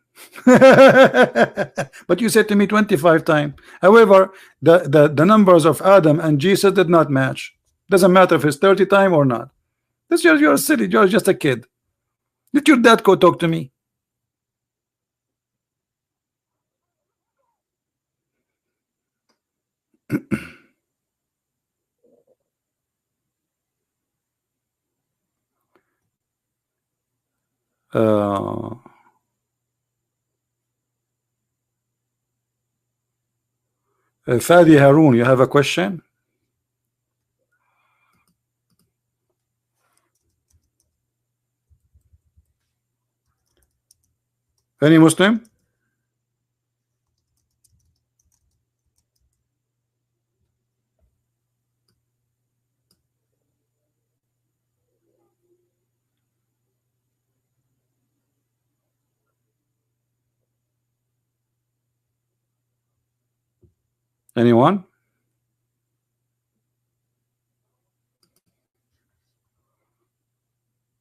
But you said to me 25 times. However, the numbers of Adam and Jesus did not match. Doesn't matter if it's 30 times or not. This you're silly. You're just a kid. Let your dad go talk to me. Fadi Haroon, you have a question? Any Muslim? Anyone?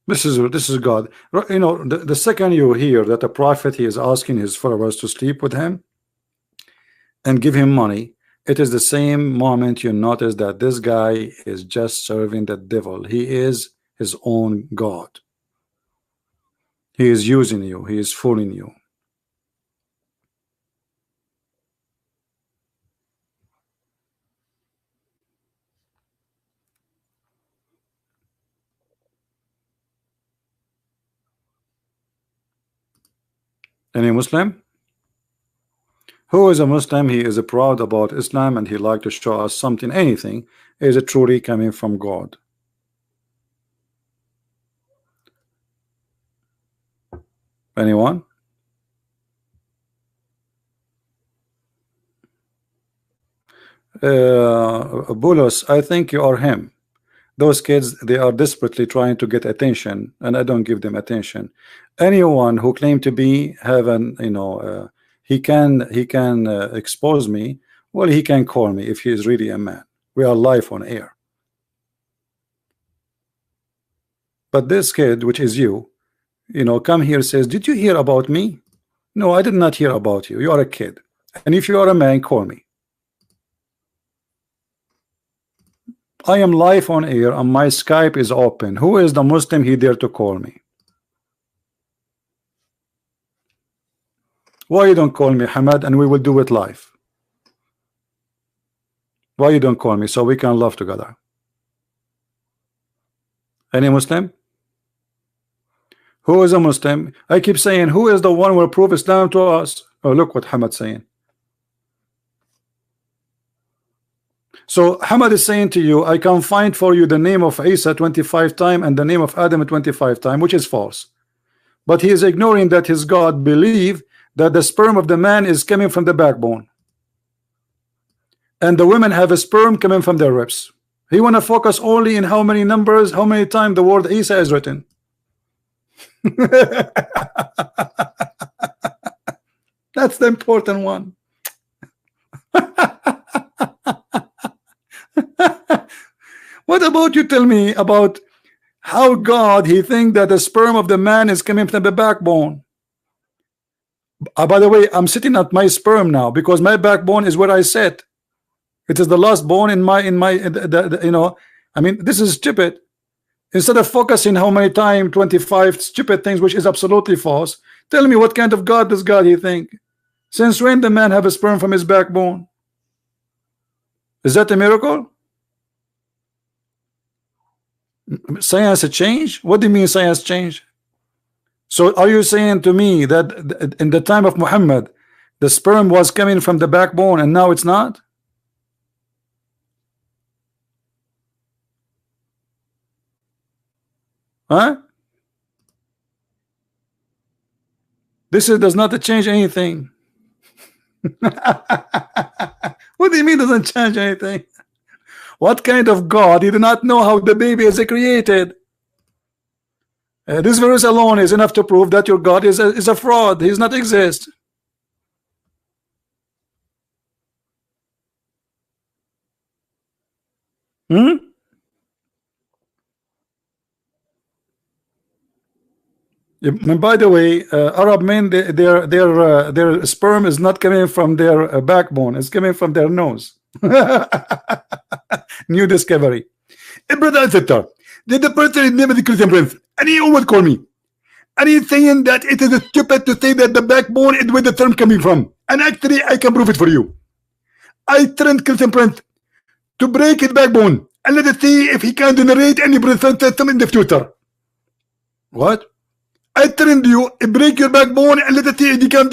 This is God. You know, the second you hear that a prophet, he is asking his followers to sleep with him and give him money, it is the same moment you notice that this guy is just serving the devil. He is his own God. He is using you. He is fooling you. Any Muslim? Who is a Muslim? He is proud about Islam and he like to show us something, anything is truly coming from God. Anyone? Bulos, I think you are him. Those kids, they are desperately trying to get attention, and I don't give them attention. Anyone who claim to be heaven, you know, he can expose me. Well, he can call me if he is really a man. We are live on air. But this kid, which is you know, come here, says, did you hear about me? No, I did not hear about you. You are a kid, and if you are a man, call me. I am live on air and my Skype is open. Who is the Muslim he dare to call me? Why you don't call me, Hamad, and we will do it live? Why you don't call me so we can love together? Any Muslim? Who is a Muslim? I keep saying, who is the one who will prove Islam to us? Oh, look what Hamad saying. So Hamad is saying to you, I can find for you the name of Isa 25 times and the name of Adam 25 times, which is false. But he is ignoring that his God believe that the sperm of the man is coming from the backbone, and the women have a sperm coming from their ribs. He want to focus only in how many numbers, how many times the word Isa is written. That's the important one. What about you tell me about how God he think that the sperm of the man is coming from the backbone? By the way, I'm sitting at my sperm now because my backbone is where I sit. It is the last bone in my you know, I mean, this is stupid. Instead of focusing how many times 25 stupid things, which is absolutely false, tell me what kind of God does God he think? Since when the man have a sperm from his backbone? Is that a miracle? Science a change? What do you mean science change? So are you saying to me that in the time of Muhammad the sperm was coming from the backbone and now it's not? Huh? This does not change anything. What do you mean doesn't change anything? What kind of God? He did not know how the baby is created. This verse alone is enough to prove that your God is a fraud. He does not exist. Hmm? And by the way, Arab men, their sperm is not coming from their backbone; it's coming from their nose. New discovery. Brother and sister, did the person name of the Christian prince, and he always call me, and he's saying that it is stupid to say that the backbone is where the term coming from, and actually I can prove it for you. I trained Christian prince to break his backbone and let us see if he can generate any present system in the future. What? I trained you, break your backbone and let it come.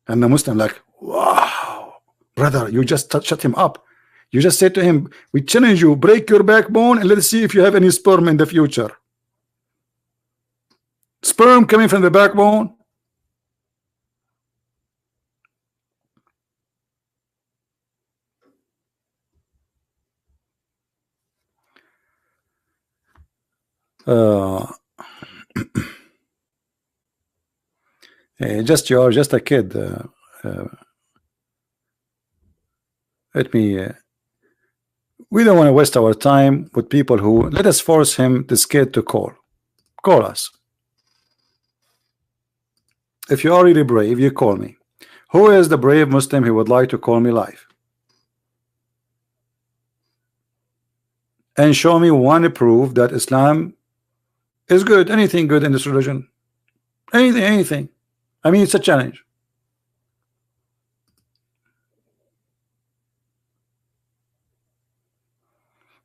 And the Muslim like, wow, brother, you just shut him up. You just said to him, we challenge you, break your backbone and let's see if you have any sperm in the future. Sperm coming from the backbone. Just you are just a kid. Let me. We don't want to waste our time with people who let us force him, this kid, to call us. If you are really brave, you call me. Who is the brave Muslim who would like to call me live and show me one proof that Islam is good? Anything good in this religion? Anything. I mean, it's a challenge.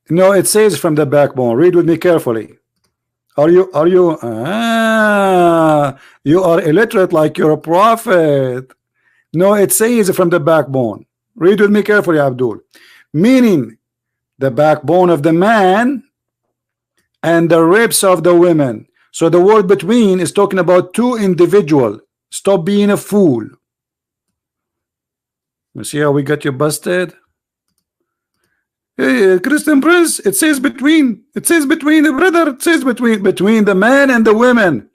No, it says from the backbone. Read with me carefully. You are illiterate like you're a prophet. No, it says from the backbone. Read with me carefully, Abdul. Meaning the backbone of the man and the ribs of the women. So the word between is talking about two individuals. Stop being a fool. You see how we got you busted? Hey, Christian Prince, it says between. It says between the brother. It says between the man and the women.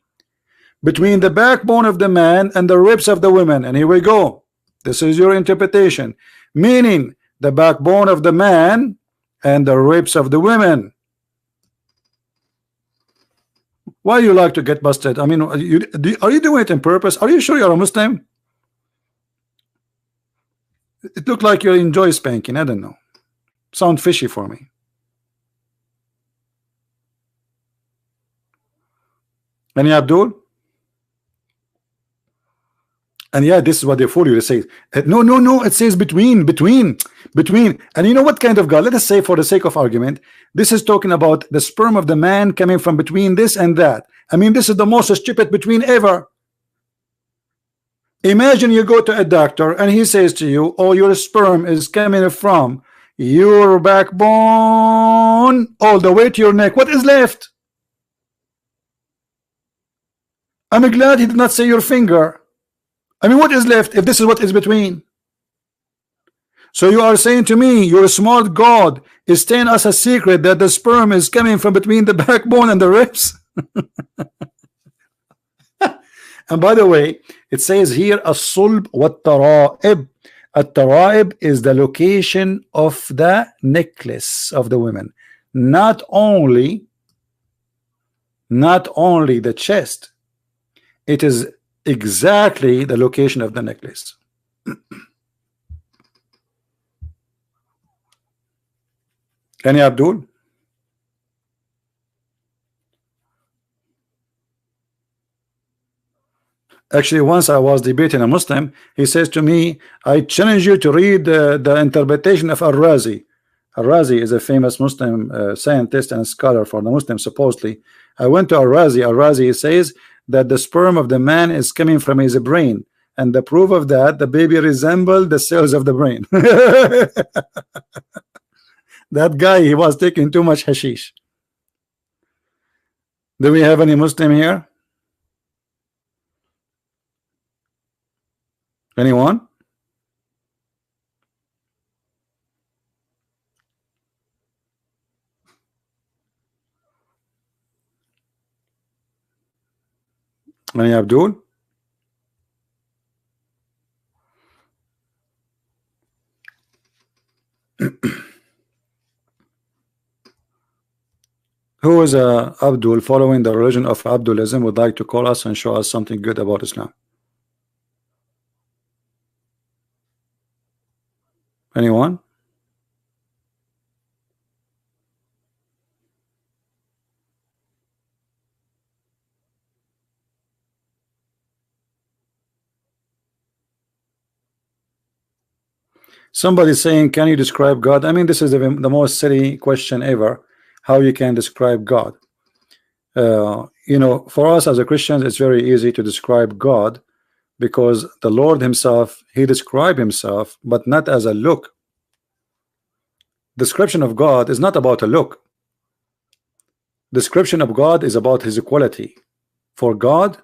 Between the backbone of the man and the ribs of the women. And here we go. This is your interpretation. Meaning the backbone of the man and the ribs of the women. Why you like to get busted? I mean, are you doing it on purpose? Are you sure you're a Muslim? It looked like you enjoy spanking. I don't know. Sound fishy for me. Any Abdul? And yeah, this is what they fool you. They say, no, it says between. And you know what kind of God? Let us say, for the sake of argument, this is talking about the sperm of the man coming from between this and that. I mean, this is the most stupid between ever. Imagine you go to a doctor and he says to you, oh, your sperm is coming from your backbone all the way to your neck. What is left? I'm glad he did not say your finger. I mean, what is left if this is what is between? So you are saying to me, your smart God is telling us a secret that the sperm is coming from between the backbone and the ribs? And by the way, it says here as-sulb wat-tara'ib. At-tara'ib is the location of the necklace of the women, not only the chest. It is exactly the location of the necklace. Any Abdul? Actually, once I was debating a Muslim, he says to me, I challenge you to read the interpretation of Al-Razi. Al-Razi is a famous Muslim scientist and scholar for the Muslims, supposedly. I went to Al-Razi. Al-Razi says that the sperm of the man is coming from his brain, and the proof of that, the baby resembled the cells of the brain. That guy, he was taking too much hashish. Do we have any Muslim here? Anyone? Any Abdul? Who is Abdul following the religion of Abdulism would like to call us and show us something good about Islam? Anyone? Somebody saying, can you describe God? I mean, this is the most silly question ever. how you can describe God. You know, for us as a Christians, it's very easy to describe God, because the Lord himself, he described himself, but not as a look. Description of God is not about a look. Description of God is about his equality. For God,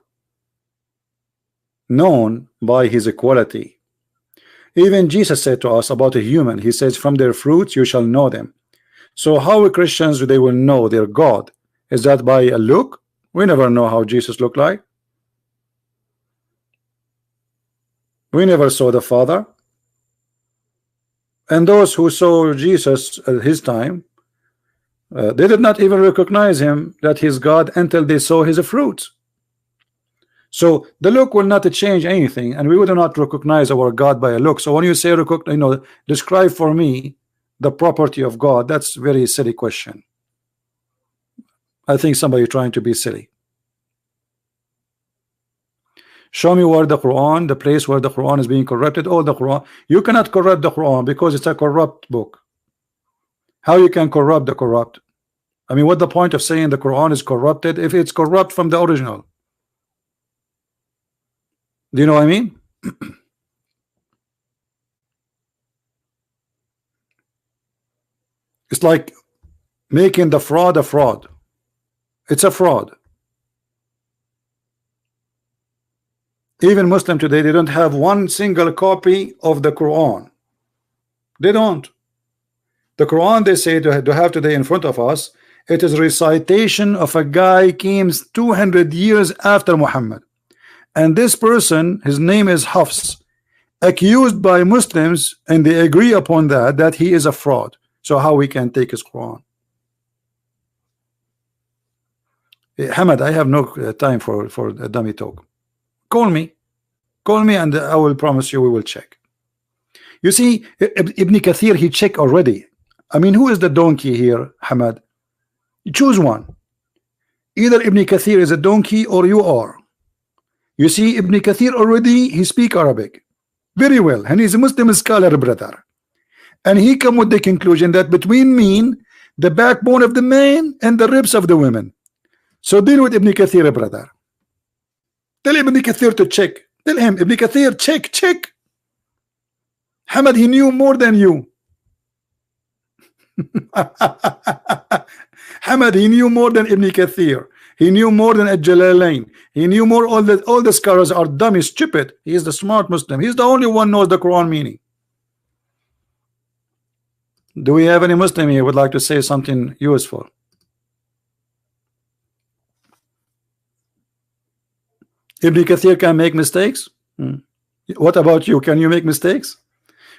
known by his equality. Even Jesus said to us about a human, he says, from their fruits you shall know them. So how Christians they will know their God? Is that by a look? We never know how Jesus looked like. We never saw the Father. And those who saw Jesus at his time, they did not even recognize him that he's God until they saw his fruits. So the look will not change anything, and we would not recognize our God by a look. So when you say, you know, describe for me the property of God, that's a very silly question. I think somebody trying to be silly. Show me where the Quran, the place where the Quran is being corrupted. Oh, the Quran, you cannot corrupt the Quran because it's a corrupt book. How you can corrupt the corrupt? I mean, what the point of saying the Quran is corrupted if it's corrupt from the original? Do you know what I mean? It's like making the fraud a fraud. It's a fraud. Even Muslim today, they don't have one single copy of the Quran. They don't. The Quran, they say to have today in front of us, it is recitation of a guy came 200 years after Muhammad. And this person, his name is Hafs, accused by Muslims, and they agree upon that he is a fraud. So how we can take his Quran? Hamad, I have no time for a dummy talk. Call me and I will promise you we will check. You see, Ibn Kathir, he checked already. I mean, who is the donkey here, Hamad? You choose one. Either Ibn Kathir is a donkey or you are. You see, Ibn Kathir already, he speak Arabic very well, and he's a Muslim scholar, brother. And he come with the conclusion that between mean the backbone of the man and the ribs of the women. So deal with Ibn Kathir, brother. Tell Ibn Kathir to check. Tell him, Ibn Kathir, check. Hamad, he knew more than you. Hamad, he knew more than Ibn Kathir. He knew more than Al-Jalalain. He knew more. All the scholars are dumb, stupid. He is the smart Muslim. He's the only one knows the Quran meaning. Do we have any Muslim here who would like to say something useful? Ibn Kathir can make mistakes. What about you? Can you make mistakes?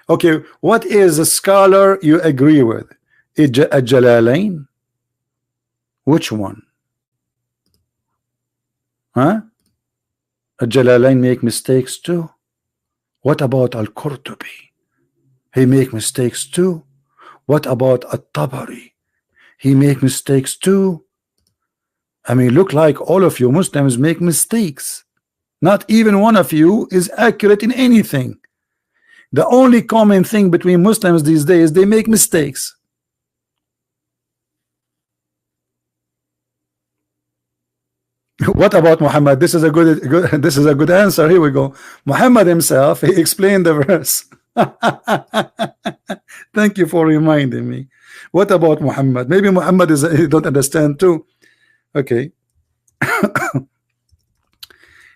Okay, what is a scholar you agree with? Al-Jalalain? Which one? Huh? Al-Jalalain make mistakes too. What about Al-Qurtubi? He make mistakes too. What about At-Tabari? He make mistakes too. I mean, look like all of you Muslims make mistakes. Not even one of you is accurate in anything. The only common thing between Muslims these days, they make mistakes. What about Muhammad? This is a good answer. Here we go. Muhammad himself, he explained the verse. Thank you for reminding me. What about Muhammad? Maybe Muhammad he don't understand too. Okay.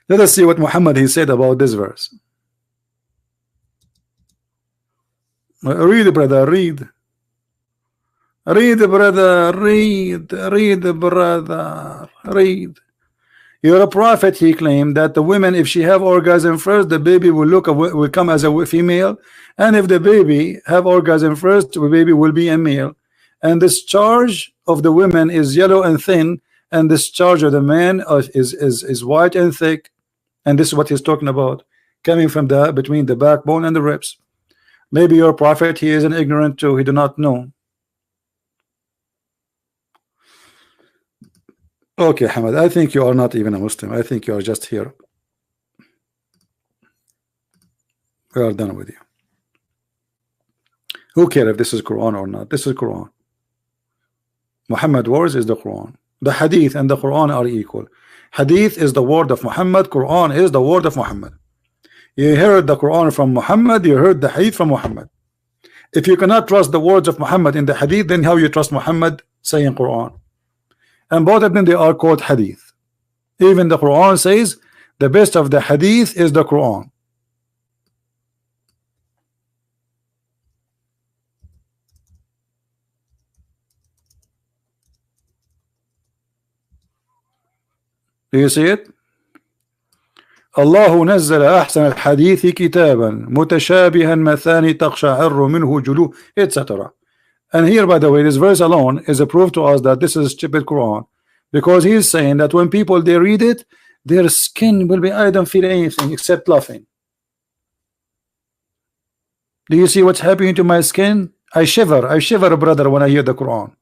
Let us see what Muhammad he said about this verse. Read, brother, read. Read, brother, read. Read, brother, read. You're a prophet, he claimed, that the woman, if she have orgasm first, the baby will come as a female, and if the baby have orgasm first, the baby will be a male. And this charge of the women is yellow and thin, and this charge of the man is white and thick. And this is what he's talking about, coming from between the backbone and the ribs. Maybe your prophet, he is an ignorant too, he do not know. Okay, Hamad, I think you are not even a Muslim. I think you are just here. We are done with you. Who cares if this is Quran or not? This is Quran. Muhammad words is the Quran. The Hadith and the Quran are equal. Hadith is the word of Muhammad. Quran is the word of Muhammad. You heard the Quran from Muhammad. You heard the Hadith from Muhammad. If you cannot trust the words of Muhammad in the Hadith, then how you trust Muhammad saying Quran? And both of them, they are called Hadith. Even the Quran says the best of the Hadith is the Quran. Do you see it? الله نزل أحسن الحديث كتابا متشابها مثاني تقشعر منه جلوه etc. And here, by the way, this verse alone is a proof to us that this is stupid Quran, because he is saying that when people they read it, their skin will be, I don't feel anything except laughing. Do you see what's happening to my skin? I shiver, brother, when I hear the Quran.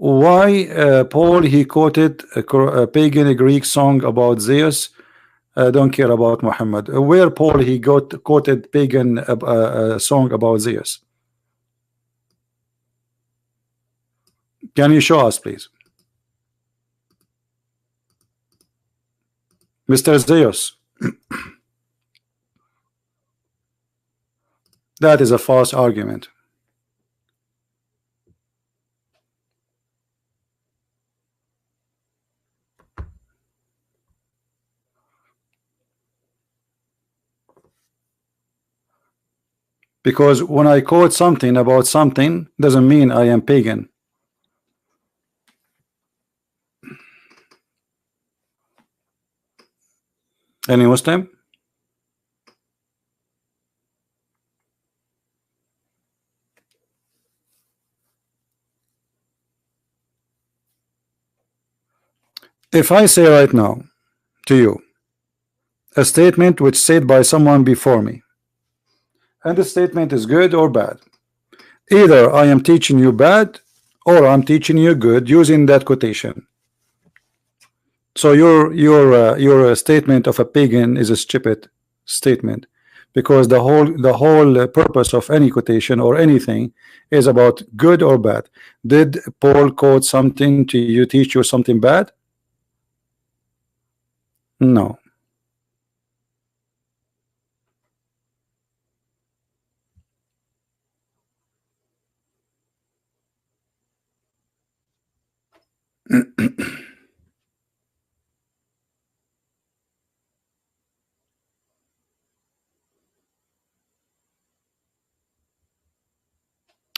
Why Paul he quoted a pagan Greek song about Zeus? Don't care about Muhammad. Where Paul he quoted pagan song about Zeus? Can you show us, please, Mr. Zeus? That is a false argument. Because when I quote something about something, doesn't mean I am pagan. Any Muslim? If I say right now to you a statement which said by someone before me, and the statement is good or bad, either I am teaching you bad or I'm teaching you good using that quotation. So your statement of a pagan is a stupid statement, because the whole purpose of any quotation or anything is about good or bad. Did Paul quote something to you, teach you something bad? No.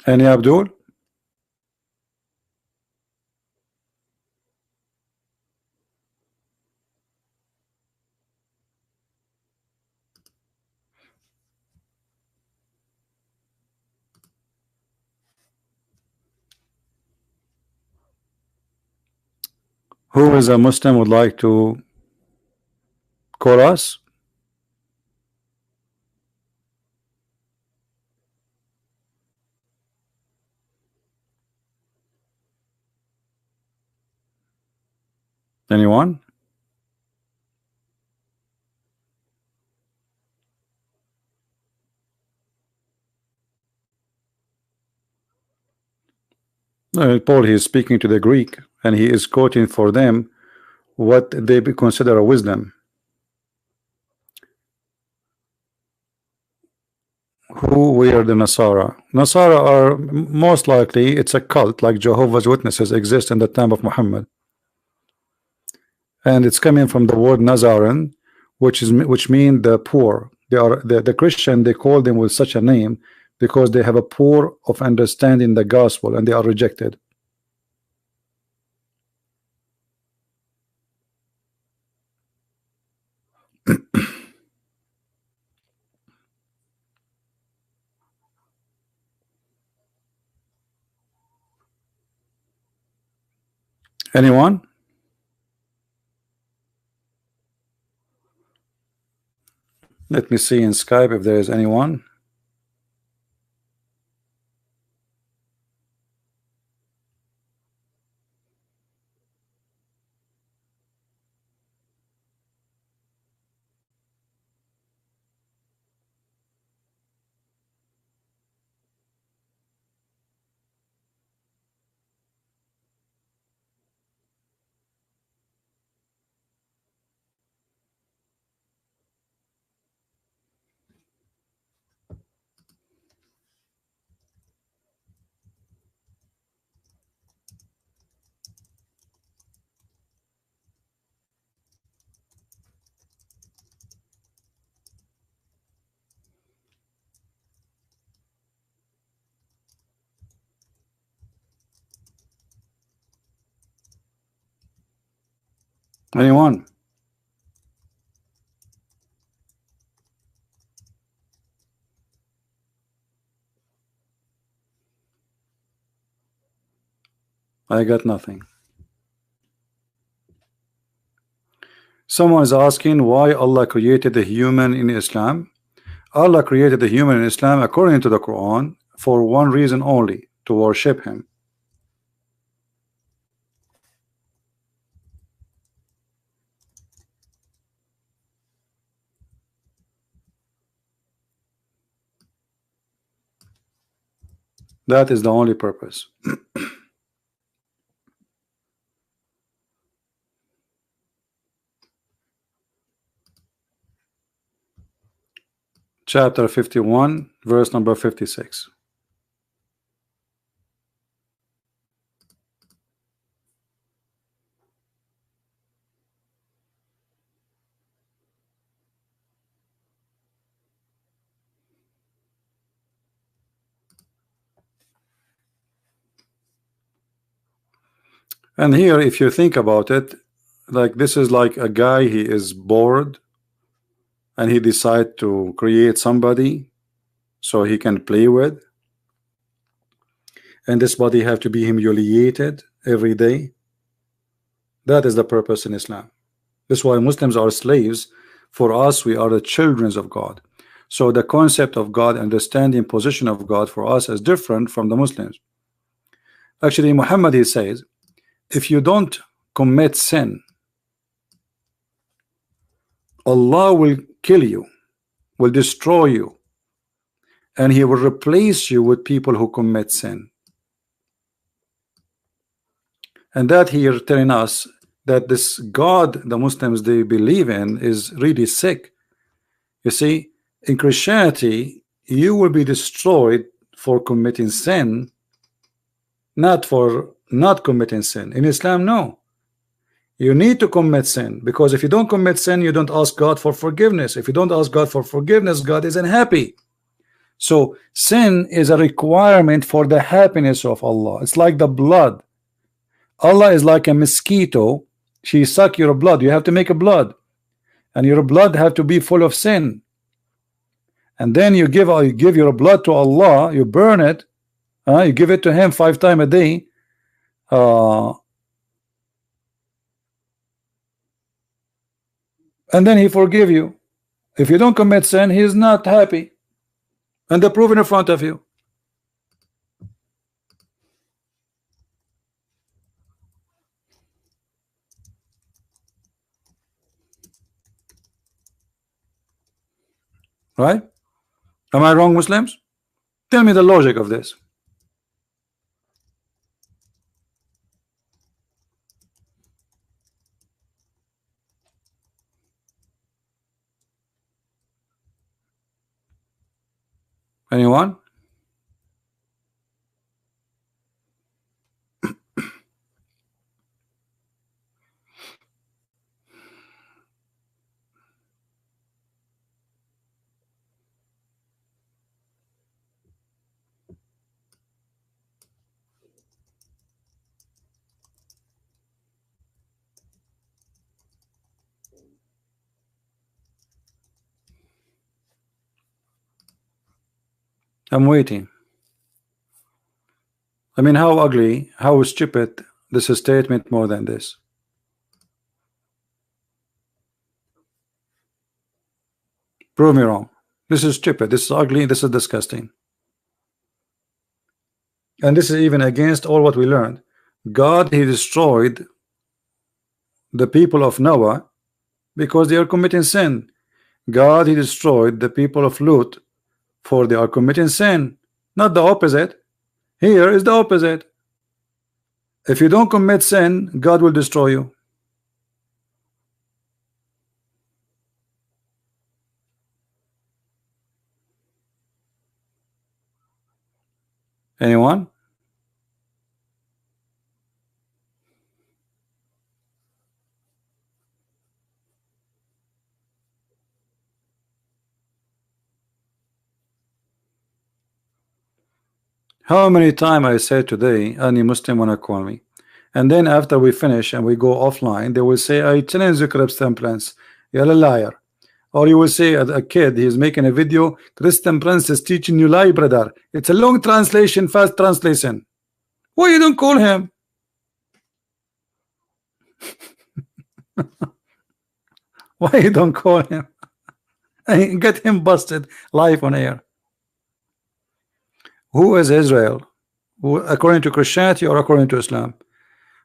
Any Abdul? Who is a Muslim would like to call us? Anyone? Paul, he is speaking to the Greek, and he is quoting for them what they consider a wisdom. Who were the Nasara? Nasara are most likely, it's a cult like Jehovah's Witnesses exist in the time of Muhammad, and it's coming from the word Nazaran, which mean the poor. They are the Christian, they call them with such a name because they have a poor of understanding the gospel and they are rejected. Anyone? Let me see in Skype if there is anyone. Anyone? I got nothing. Someone is asking why Allah created the human in Islam. Allah created the human in Islam according to the Quran for one reason only, to worship him. That is the only purpose. Chapter 51, verse number 56. And here, if you think about it, like this is like a guy, he is bored and he decide to create somebody so he can play with, and this body have to be humiliated every day. That is the purpose in Islam. That's why Muslims are slaves. For us, we are the children of God. So the concept of God, understanding position of God for us is different from the Muslims. Actually, Muhammad, he says, if you don't commit sin, Allah will kill you, will destroy you, and he will replace you with people who commit sin. And that here telling us that this God the Muslims they believe in is really sick. You see, in Christianity you will be destroyed for committing sin, not for not committing sin. In Islam, no, you need to commit sin, because if you don't commit sin, you don't ask God for forgiveness. If you don't ask God for forgiveness, God isn't happy. So sin is a requirement for the happiness of Allah. It's like the blood. Allah is like a mosquito. She suck your blood. You have to make a blood, and your blood have to be full of sin. And then you give your blood to Allah. You burn it. You give it to Him 5 times a day. And then He forgive you. If you don't commit sin, He is not happy. And the proof in front of you. Right? Am I wrong, Muslims? Tell me the logic of this. Anyone? I'm waiting. I mean, how ugly, how stupid this is statement more than this. Prove me wrong. This is stupid. This is ugly. This is disgusting. And this is even against all what we learned. God, He destroyed the people of Noah because they are committing sin. God, He destroyed the people of Lut for they are committing sin. Not the opposite. Here is the opposite. If you don't commit sin, God will destroy you. Anyone? How many times I said today, any Muslim wanna call me? And then after we finish and we go offline, they will say, I challenge the Christian Prince, you're a liar. Or you will say, a kid, he's making a video, Christian Prince is teaching you lie, brother. It's a long translation, fast translation. Why you don't call him? Why you don't call him and get him busted live on air? Who is Israel? According to Christianity or according to Islam?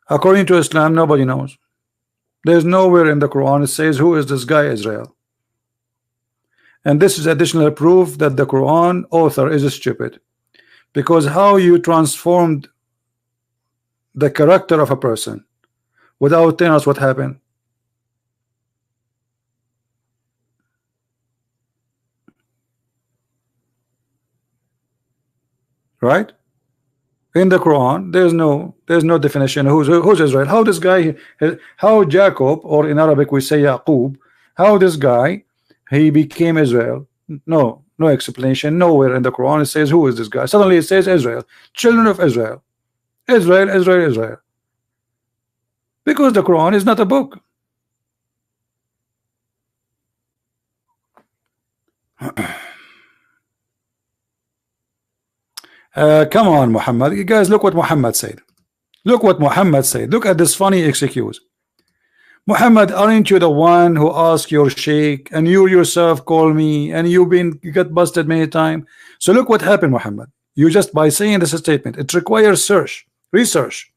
According to Islam, nobody knows. There's nowhere in the Quran it says who is this guy Israel. And this is additional proof that the Quran author is stupid, because how you transformed the character of a person without telling us what happened. Right? In the Quran, there's no definition who's Israel. How this guy, how Jacob, or in Arabic we say Yaqub, how this guy he became Israel? No explanation. Nowhere in the Quran it says who is this guy. Suddenly it says Israel, children of Israel, Israel. Because the Quran is not a book. Come on, Muhammad. You guys, look what Muhammad said. Look what Muhammad said. Look at this funny excuse. Muhammad, aren't you the one who asked your sheikh, and you yourself call me, and you got busted many times? So look what happened, Muhammad. You just by saying this statement, it requires research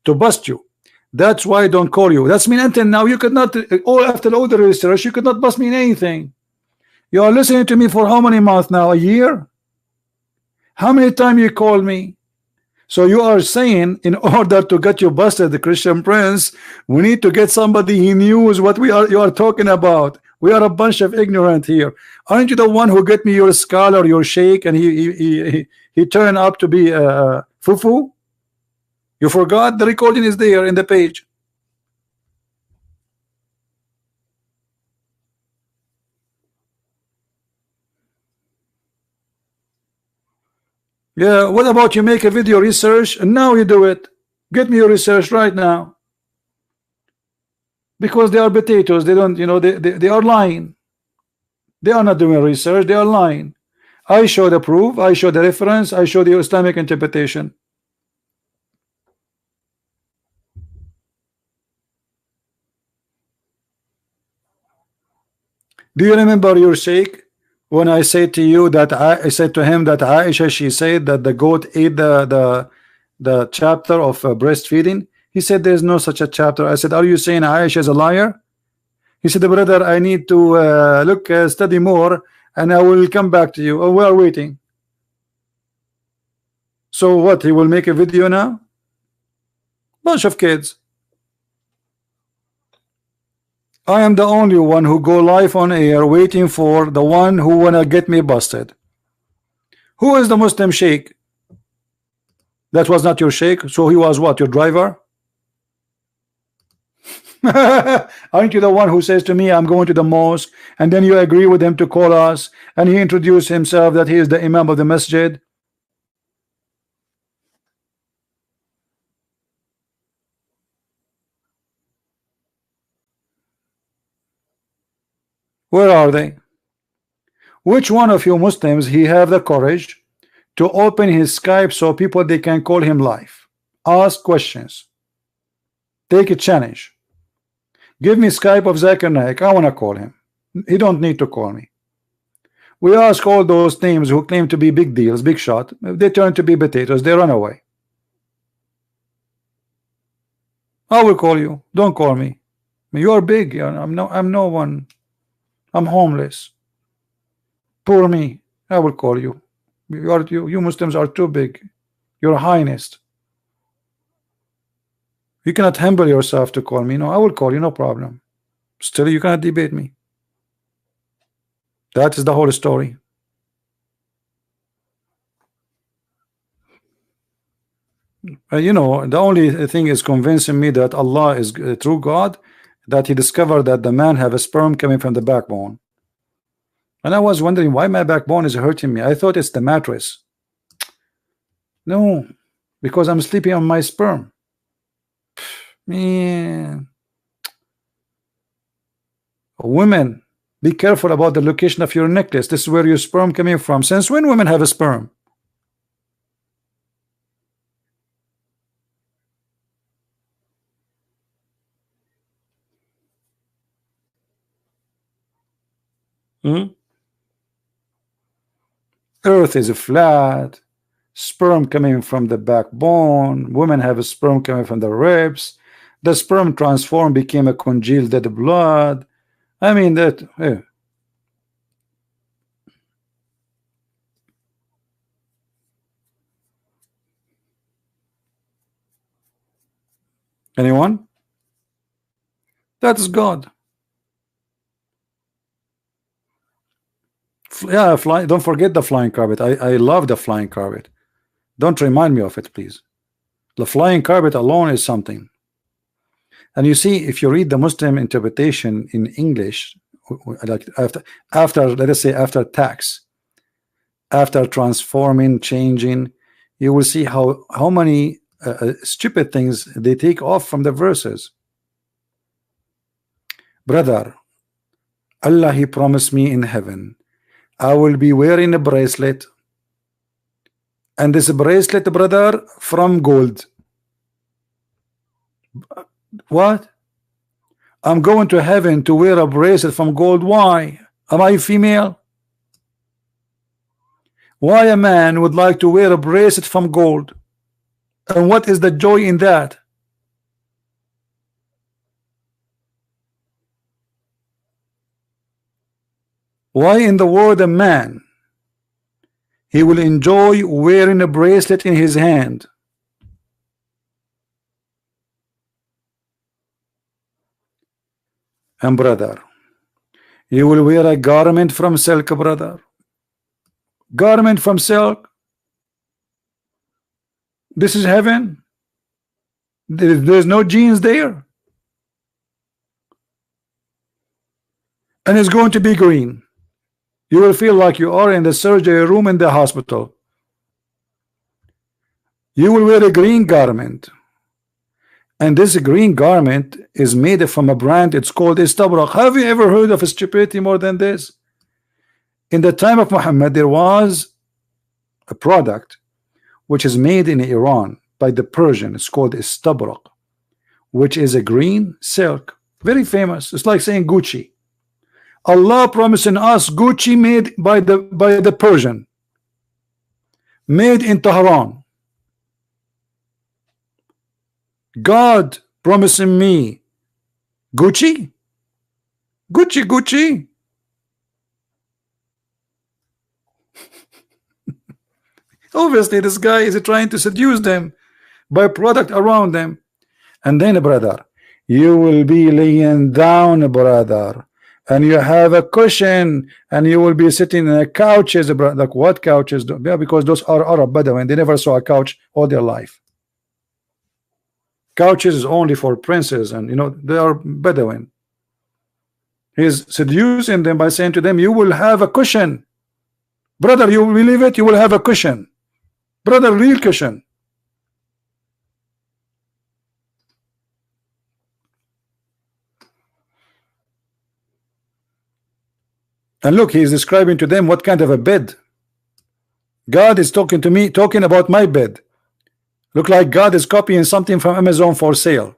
to bust you. That's why I don't call you. That's mean until now you could not, after all the research, you could not bust me in anything. You are listening to me for how many months now? A year? How many times you call me? So you are saying in order to get you busted, the Christian Prince, we need to get somebody who knows what you are talking about. We are a bunch of ignorant here. Aren't you the one who get me your scholar, your sheikh, and he turned up to be fufu? You forgot? The recording is there in the page. Yeah, what about you make a video research and now you do it? Get me your research right now. Because they are potatoes, they don't, they are lying. They are not doing research, they are lying. I show the proof, I show the reference, I show the Islamic interpretation. Do you remember your sheikh when I said to you that I said to him that Aisha, she said that the goat ate the chapter of breastfeeding? He said there's no such a chapter. I said, are you saying Aisha is a liar? He said, brother, I need to study more and I will come back to you. Oh, we are waiting. So what, he will make a video now? Bunch of kids. I am the only one who go live on air waiting for the one who wanna get me busted. Who is the Muslim sheikh? That was not your sheikh, so he was what, your driver? Aren't you the one who says to me, I'm going to the mosque, and then you agree with him to call us, and he introduced himself that he is the imam of the masjid? Where are they? Which one of you Muslims he have the courage to open his Skype so people they can call him live, ask questions, take a challenge? Give me Skype of Zakir Naik. I want to call him. He don't need to call me. We ask all those names who claim to be big deals, big shot. They turn to be potatoes. They run away. I will call you. Don't call me. You are big. I'm no one. I'm homeless. Poor me. I will call you. You Muslims are too big. Your Highness. You cannot humble yourself to call me. No, I will call you, no problem. Still, you cannot debate me. That is the whole story. The only thing is convincing me that Allah is a true God, that he discovered that the man have a sperm coming from the backbone. And I was wondering why my backbone is hurting me. I thought it's the mattress. No, because I'm sleeping on my sperm. Man, women, be careful about the location of your necklace. This is where your sperm coming from. Since when women have a sperm? Earth is flat. Sperm coming from the backbone. Women have a sperm coming from the ribs. The sperm transformed, became a congealed dead blood. I mean that. Anyone? That's God. Yeah, fly. Don't forget the flying carpet. I love the flying carpet. Don't remind me of it, please. The flying carpet alone is something. And you see, if you read the Muslim interpretation in English, like after let us say after tax, after transforming, changing, you will see how many stupid things they take off from the verses. Brother, Allah, He promised me in heaven I will be wearing a bracelet, and this bracelet, brother, from gold. What? I'm going to heaven to wear a bracelet from gold. Why? Am I female? Why a man would like to wear a bracelet from gold? And what is the joy in that? Why in the world a man he will enjoy wearing a bracelet in his hand? And brother, you will wear a garment from silk, brother. Garment from silk. This is heaven. There's no jeans there. And it's going to be green. You will feel like you are in the surgery room in the hospital. You will wear a green garment. And this green garment is made from a brand. It's called Istabrak. Have you ever heard of stupidity more than this? In the time of Muhammad, there was a product which is made in Iran by the Persian. It's called Istabrak, which is a green silk. Very famous. It's like saying Gucci. Allah promising us Gucci made by the Persian, made in Tehran. God promising me Gucci, Gucci. Obviously this guy is trying to seduce them by product around them. And then, brother, you will be laying down, brother, and you have a cushion, and you will be sitting in a couches, like what couches? Yeah, because those are Arab Bedouin. They never saw a couch all their life. Couches is only for princes, and you know they are Bedouin. He's seducing them by saying to them, you will have a cushion, brother. You will believe it? You will have a cushion, brother, real cushion. And look, he is describing to them what kind of a bed. God is talking to me, talking about my bed. Look like God is copying something from Amazon for sale.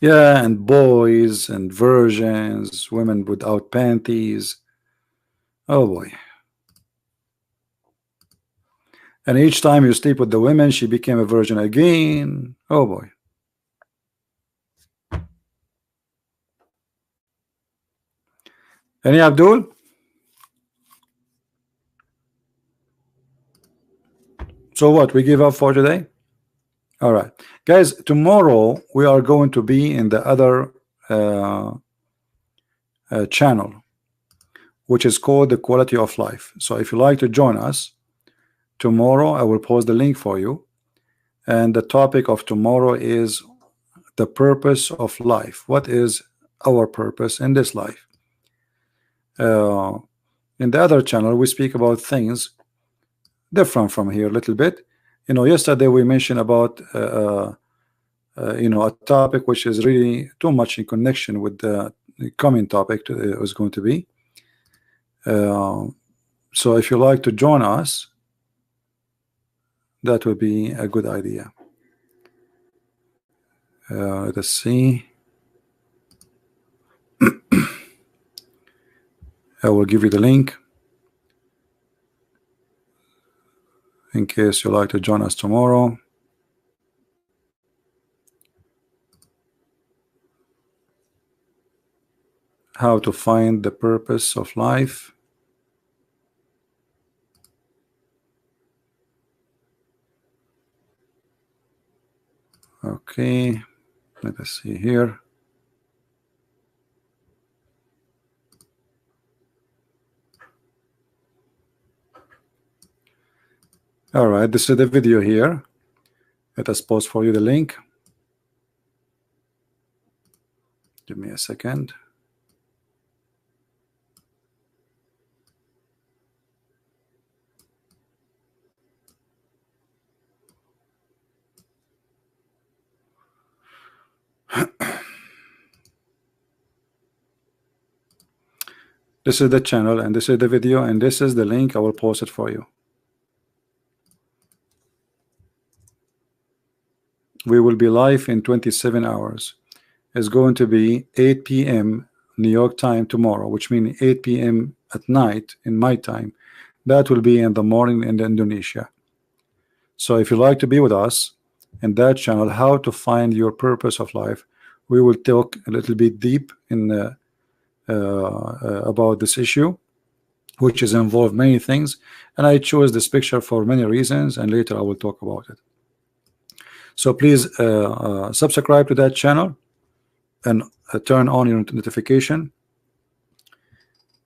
Yeah, and boys and virgins, women without panties. Oh boy. And each time you sleep with the women, she became a virgin again. Oh boy. Any Abdul? So what, we give up for today? All right, guys, tomorrow we are going to be in the other channel, which is called the Quality of Life. So if you like to join us tomorrow, I will post the link for you. And the topic of tomorrow is the purpose of life. What is our purpose in this life? In the other channel, we speak about things different from here a little bit. You know, yesterday we mentioned about you know, a topic which is really too much in connection with the coming topic was going to be. So if you like to join us, that would be a good idea. Let us see. I will give you the link in case you like to join us tomorrow. How to find the purpose of life. Okay, let us see here. All right, this is the video here. Let us post for you the link. Give me a second. This is the channel, and this is the video, and this is the link. I will post it for you. We will be live in 27 hours. It's going to be 8 p.m. New York time tomorrow, which means 8 p.m. at night in my time. That will be in the morning in Indonesia. So if you like to be with us in that channel, how to find your purpose of life, we will talk a little bit deep in about this issue, which is involved many things, and I chose this picture for many reasons, and later I will talk about it. So please subscribe to that channel and turn on your notification,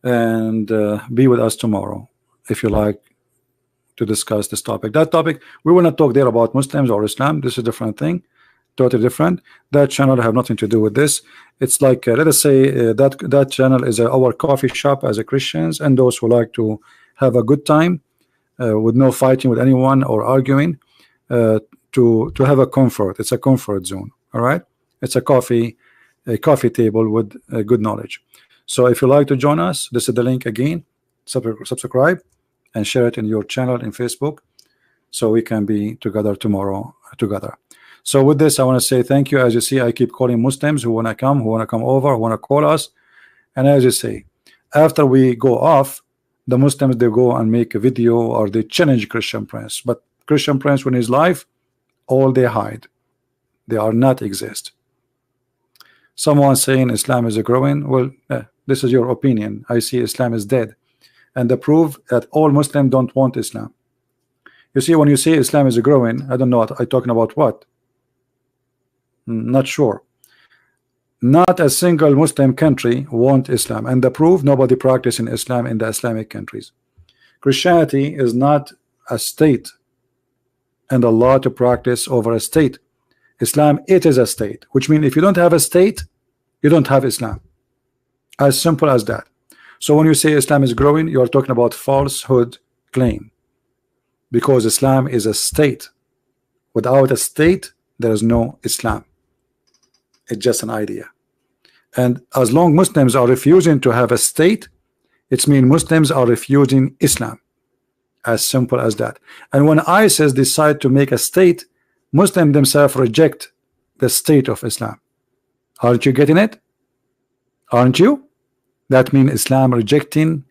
and be with us tomorrow if you like to discuss this topic. That topic, we will not talk there about Muslims or Islam. This is a different thing, totally different. That channel have nothing to do with this. It's like let us say that channel is our coffee shop as a Christians, and those who like to have a good time with no fighting with anyone or arguing, to have a comfort. It's a comfort zone. All right, it's a coffee table with good knowledge. So if you like to join us, this is the link again. Subscribe and share it in your channel in Facebook, so we can be together tomorrow together. So with this, I want to say thank you. As you see, I keep calling Muslims who want to come over, who want to call us. And as you say, after we go off, the Muslims, they go and make a video or they challenge Christian Prince. But Christian Prince, when he's live, all they hide, they are not exist. Someone saying Islam is growing. Well, this is your opinion. I see Islam is dead, and the proof that all Muslims don't want Islam. You see, when you say Islam is growing, I don't know what I'm talking about. What? Not sure. Not a single Muslim country want Islam, and the proof, nobody practicing Islam in the Islamic countries. Christianity is not a state and a law to practice over a state. Islam, it is a state, which means if you don't have a state, you don't have Islam. As simple as that. So when you say Islam is growing, you are talking about falsehood claim, because Islam is a state. Without a state, there is no Islam. It's just an idea. And as long Muslims are refusing to have a state, it means Muslims are refusing Islam. As simple as that. And when ISIS decide to make a state, Muslims themselves reject the state of Islam. Aren't you getting it? Aren't you? That means Islam rejected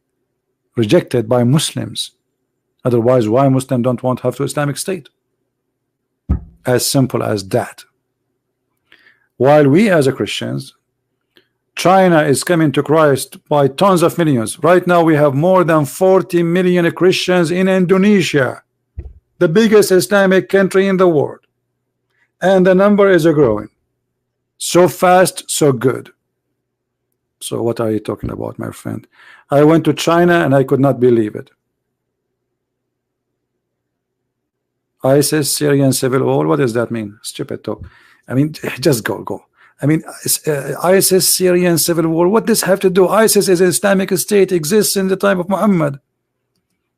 by Muslims. Otherwise, why Muslims don't want to have to Islamic state? As simple as that. While we as a Christians, China is coming to Christ by tons of millions. Right now we have more than 40 million Christians in Indonesia, the biggest Islamic country in the world, and the number is growing so fast, so good. So what are you talking about, my friend? I went to China and I could not believe it. ISIS, Syrian civil war, what does that mean? Stupid talk. I mean, just go. I mean, ISIS, Syrian civil war. What does have to do? ISIS is an Islamic state, exists in the time of Muhammad.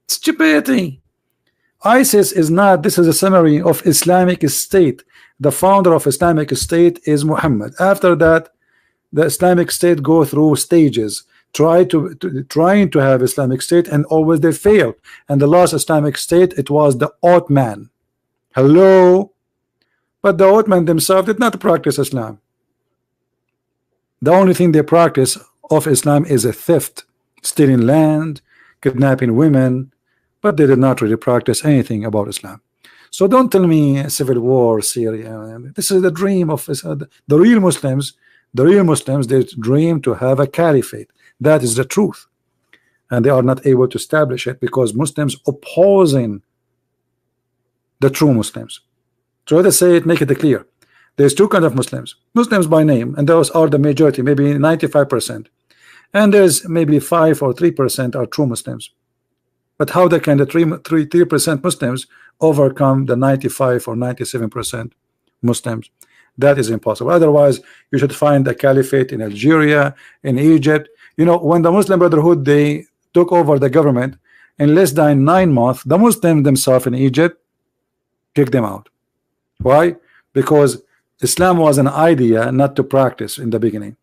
Stupidity. ISIS is not. This is a summary of Islamic State. The founder of Islamic State is Muhammad. After that, the Islamic State go through stages, trying to have Islamic State, and always they fail. And the last Islamic State, it was the Ottoman. Hello, but the Ottoman themselves did not practice Islam. The only thing they practice of Islam is a theft, stealing land, kidnapping women, but they did not really practice anything about Islam. So don't tell me civil war, Syria. This is the dream of the real Muslims. The real Muslims, they dream to have a caliphate. That is the truth, and they are not able to establish it because Muslims opposing the true Muslims. So let us say it, make it clear. There's two kinds of Muslims. Muslims by name, and those are the majority, maybe 95%. And there's maybe 5 or 3% are true Muslims. But how can the 3% Muslims overcome the 95 or 97% Muslims? That is impossible. Otherwise, you should find a caliphate in Algeria, in Egypt. You know, when the Muslim Brotherhood, they took over the government, in less than 9 months, the Muslims themselves in Egypt kicked them out. Why? Because Islam was an idea not to practice in the beginning.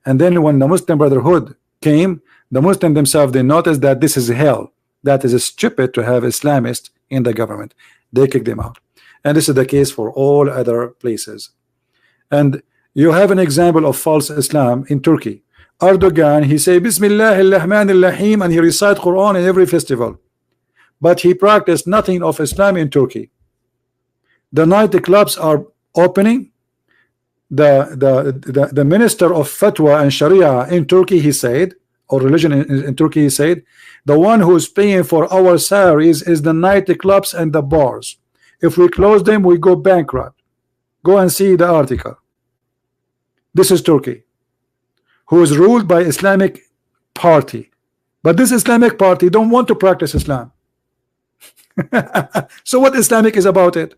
And then when the Muslim Brotherhood came, the Muslims themselves, they noticed that this is hell. That is stupid to have Islamists in the government. They kicked them out. And this is the case for all other places. And you have an example of false Islam in Turkey. Erdogan, he say Bismillah ar-Rahman ar-Rahim, and he recite Quran in every festival. But he practiced nothing of Islam in Turkey. The nightclubs are opening. The minister of Fatwa and Sharia in Turkey, he said, or religion in Turkey, he said, the one who is paying for our salaries is the nightclubs and the bars. If we close them, we go bankrupt. Go and see the article. This is Turkey, who is ruled by Islamic party, but this Islamic party don't want to practice Islam. So what Islamic is about it?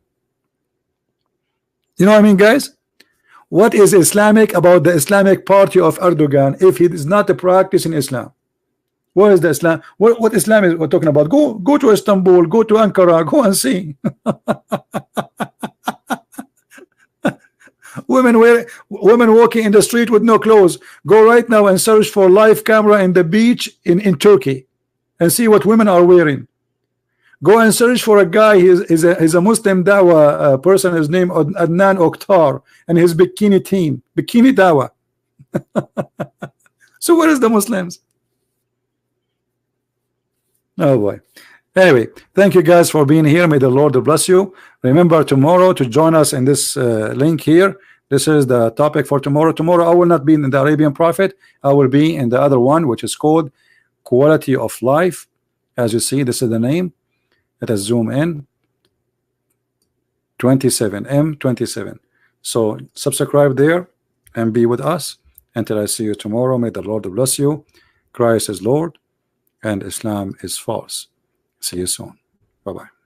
You know what I mean, guys? What is Islamic about the Islamic party of Erdogan if he is not practicing Islam? What is the Islam? What Islam is we're talking about? Go to Istanbul, go to Ankara, go and see. Women walking in the street with no clothes. Go right now and search for live camera in the beach in Turkey and see what women are wearing. Go and search for a guy. He's a Muslim Dawa person. His name Adnan Oktar, and his bikini team, bikini Dawa. So where is the Muslims? Oh boy. Anyway, thank you guys for being here. May the Lord bless you. Remember tomorrow to join us in this link here. This is the topic for tomorrow. Tomorrow I will not be in the Arabian Prophet. I will be in the other one, which is called Quality of Life. As you see, this is the name. Let us zoom in. 27 M27. So subscribe there and be with us until I see you tomorrow. May the Lord bless you. Christ is Lord and Islam is false. See you soon. Bye-bye.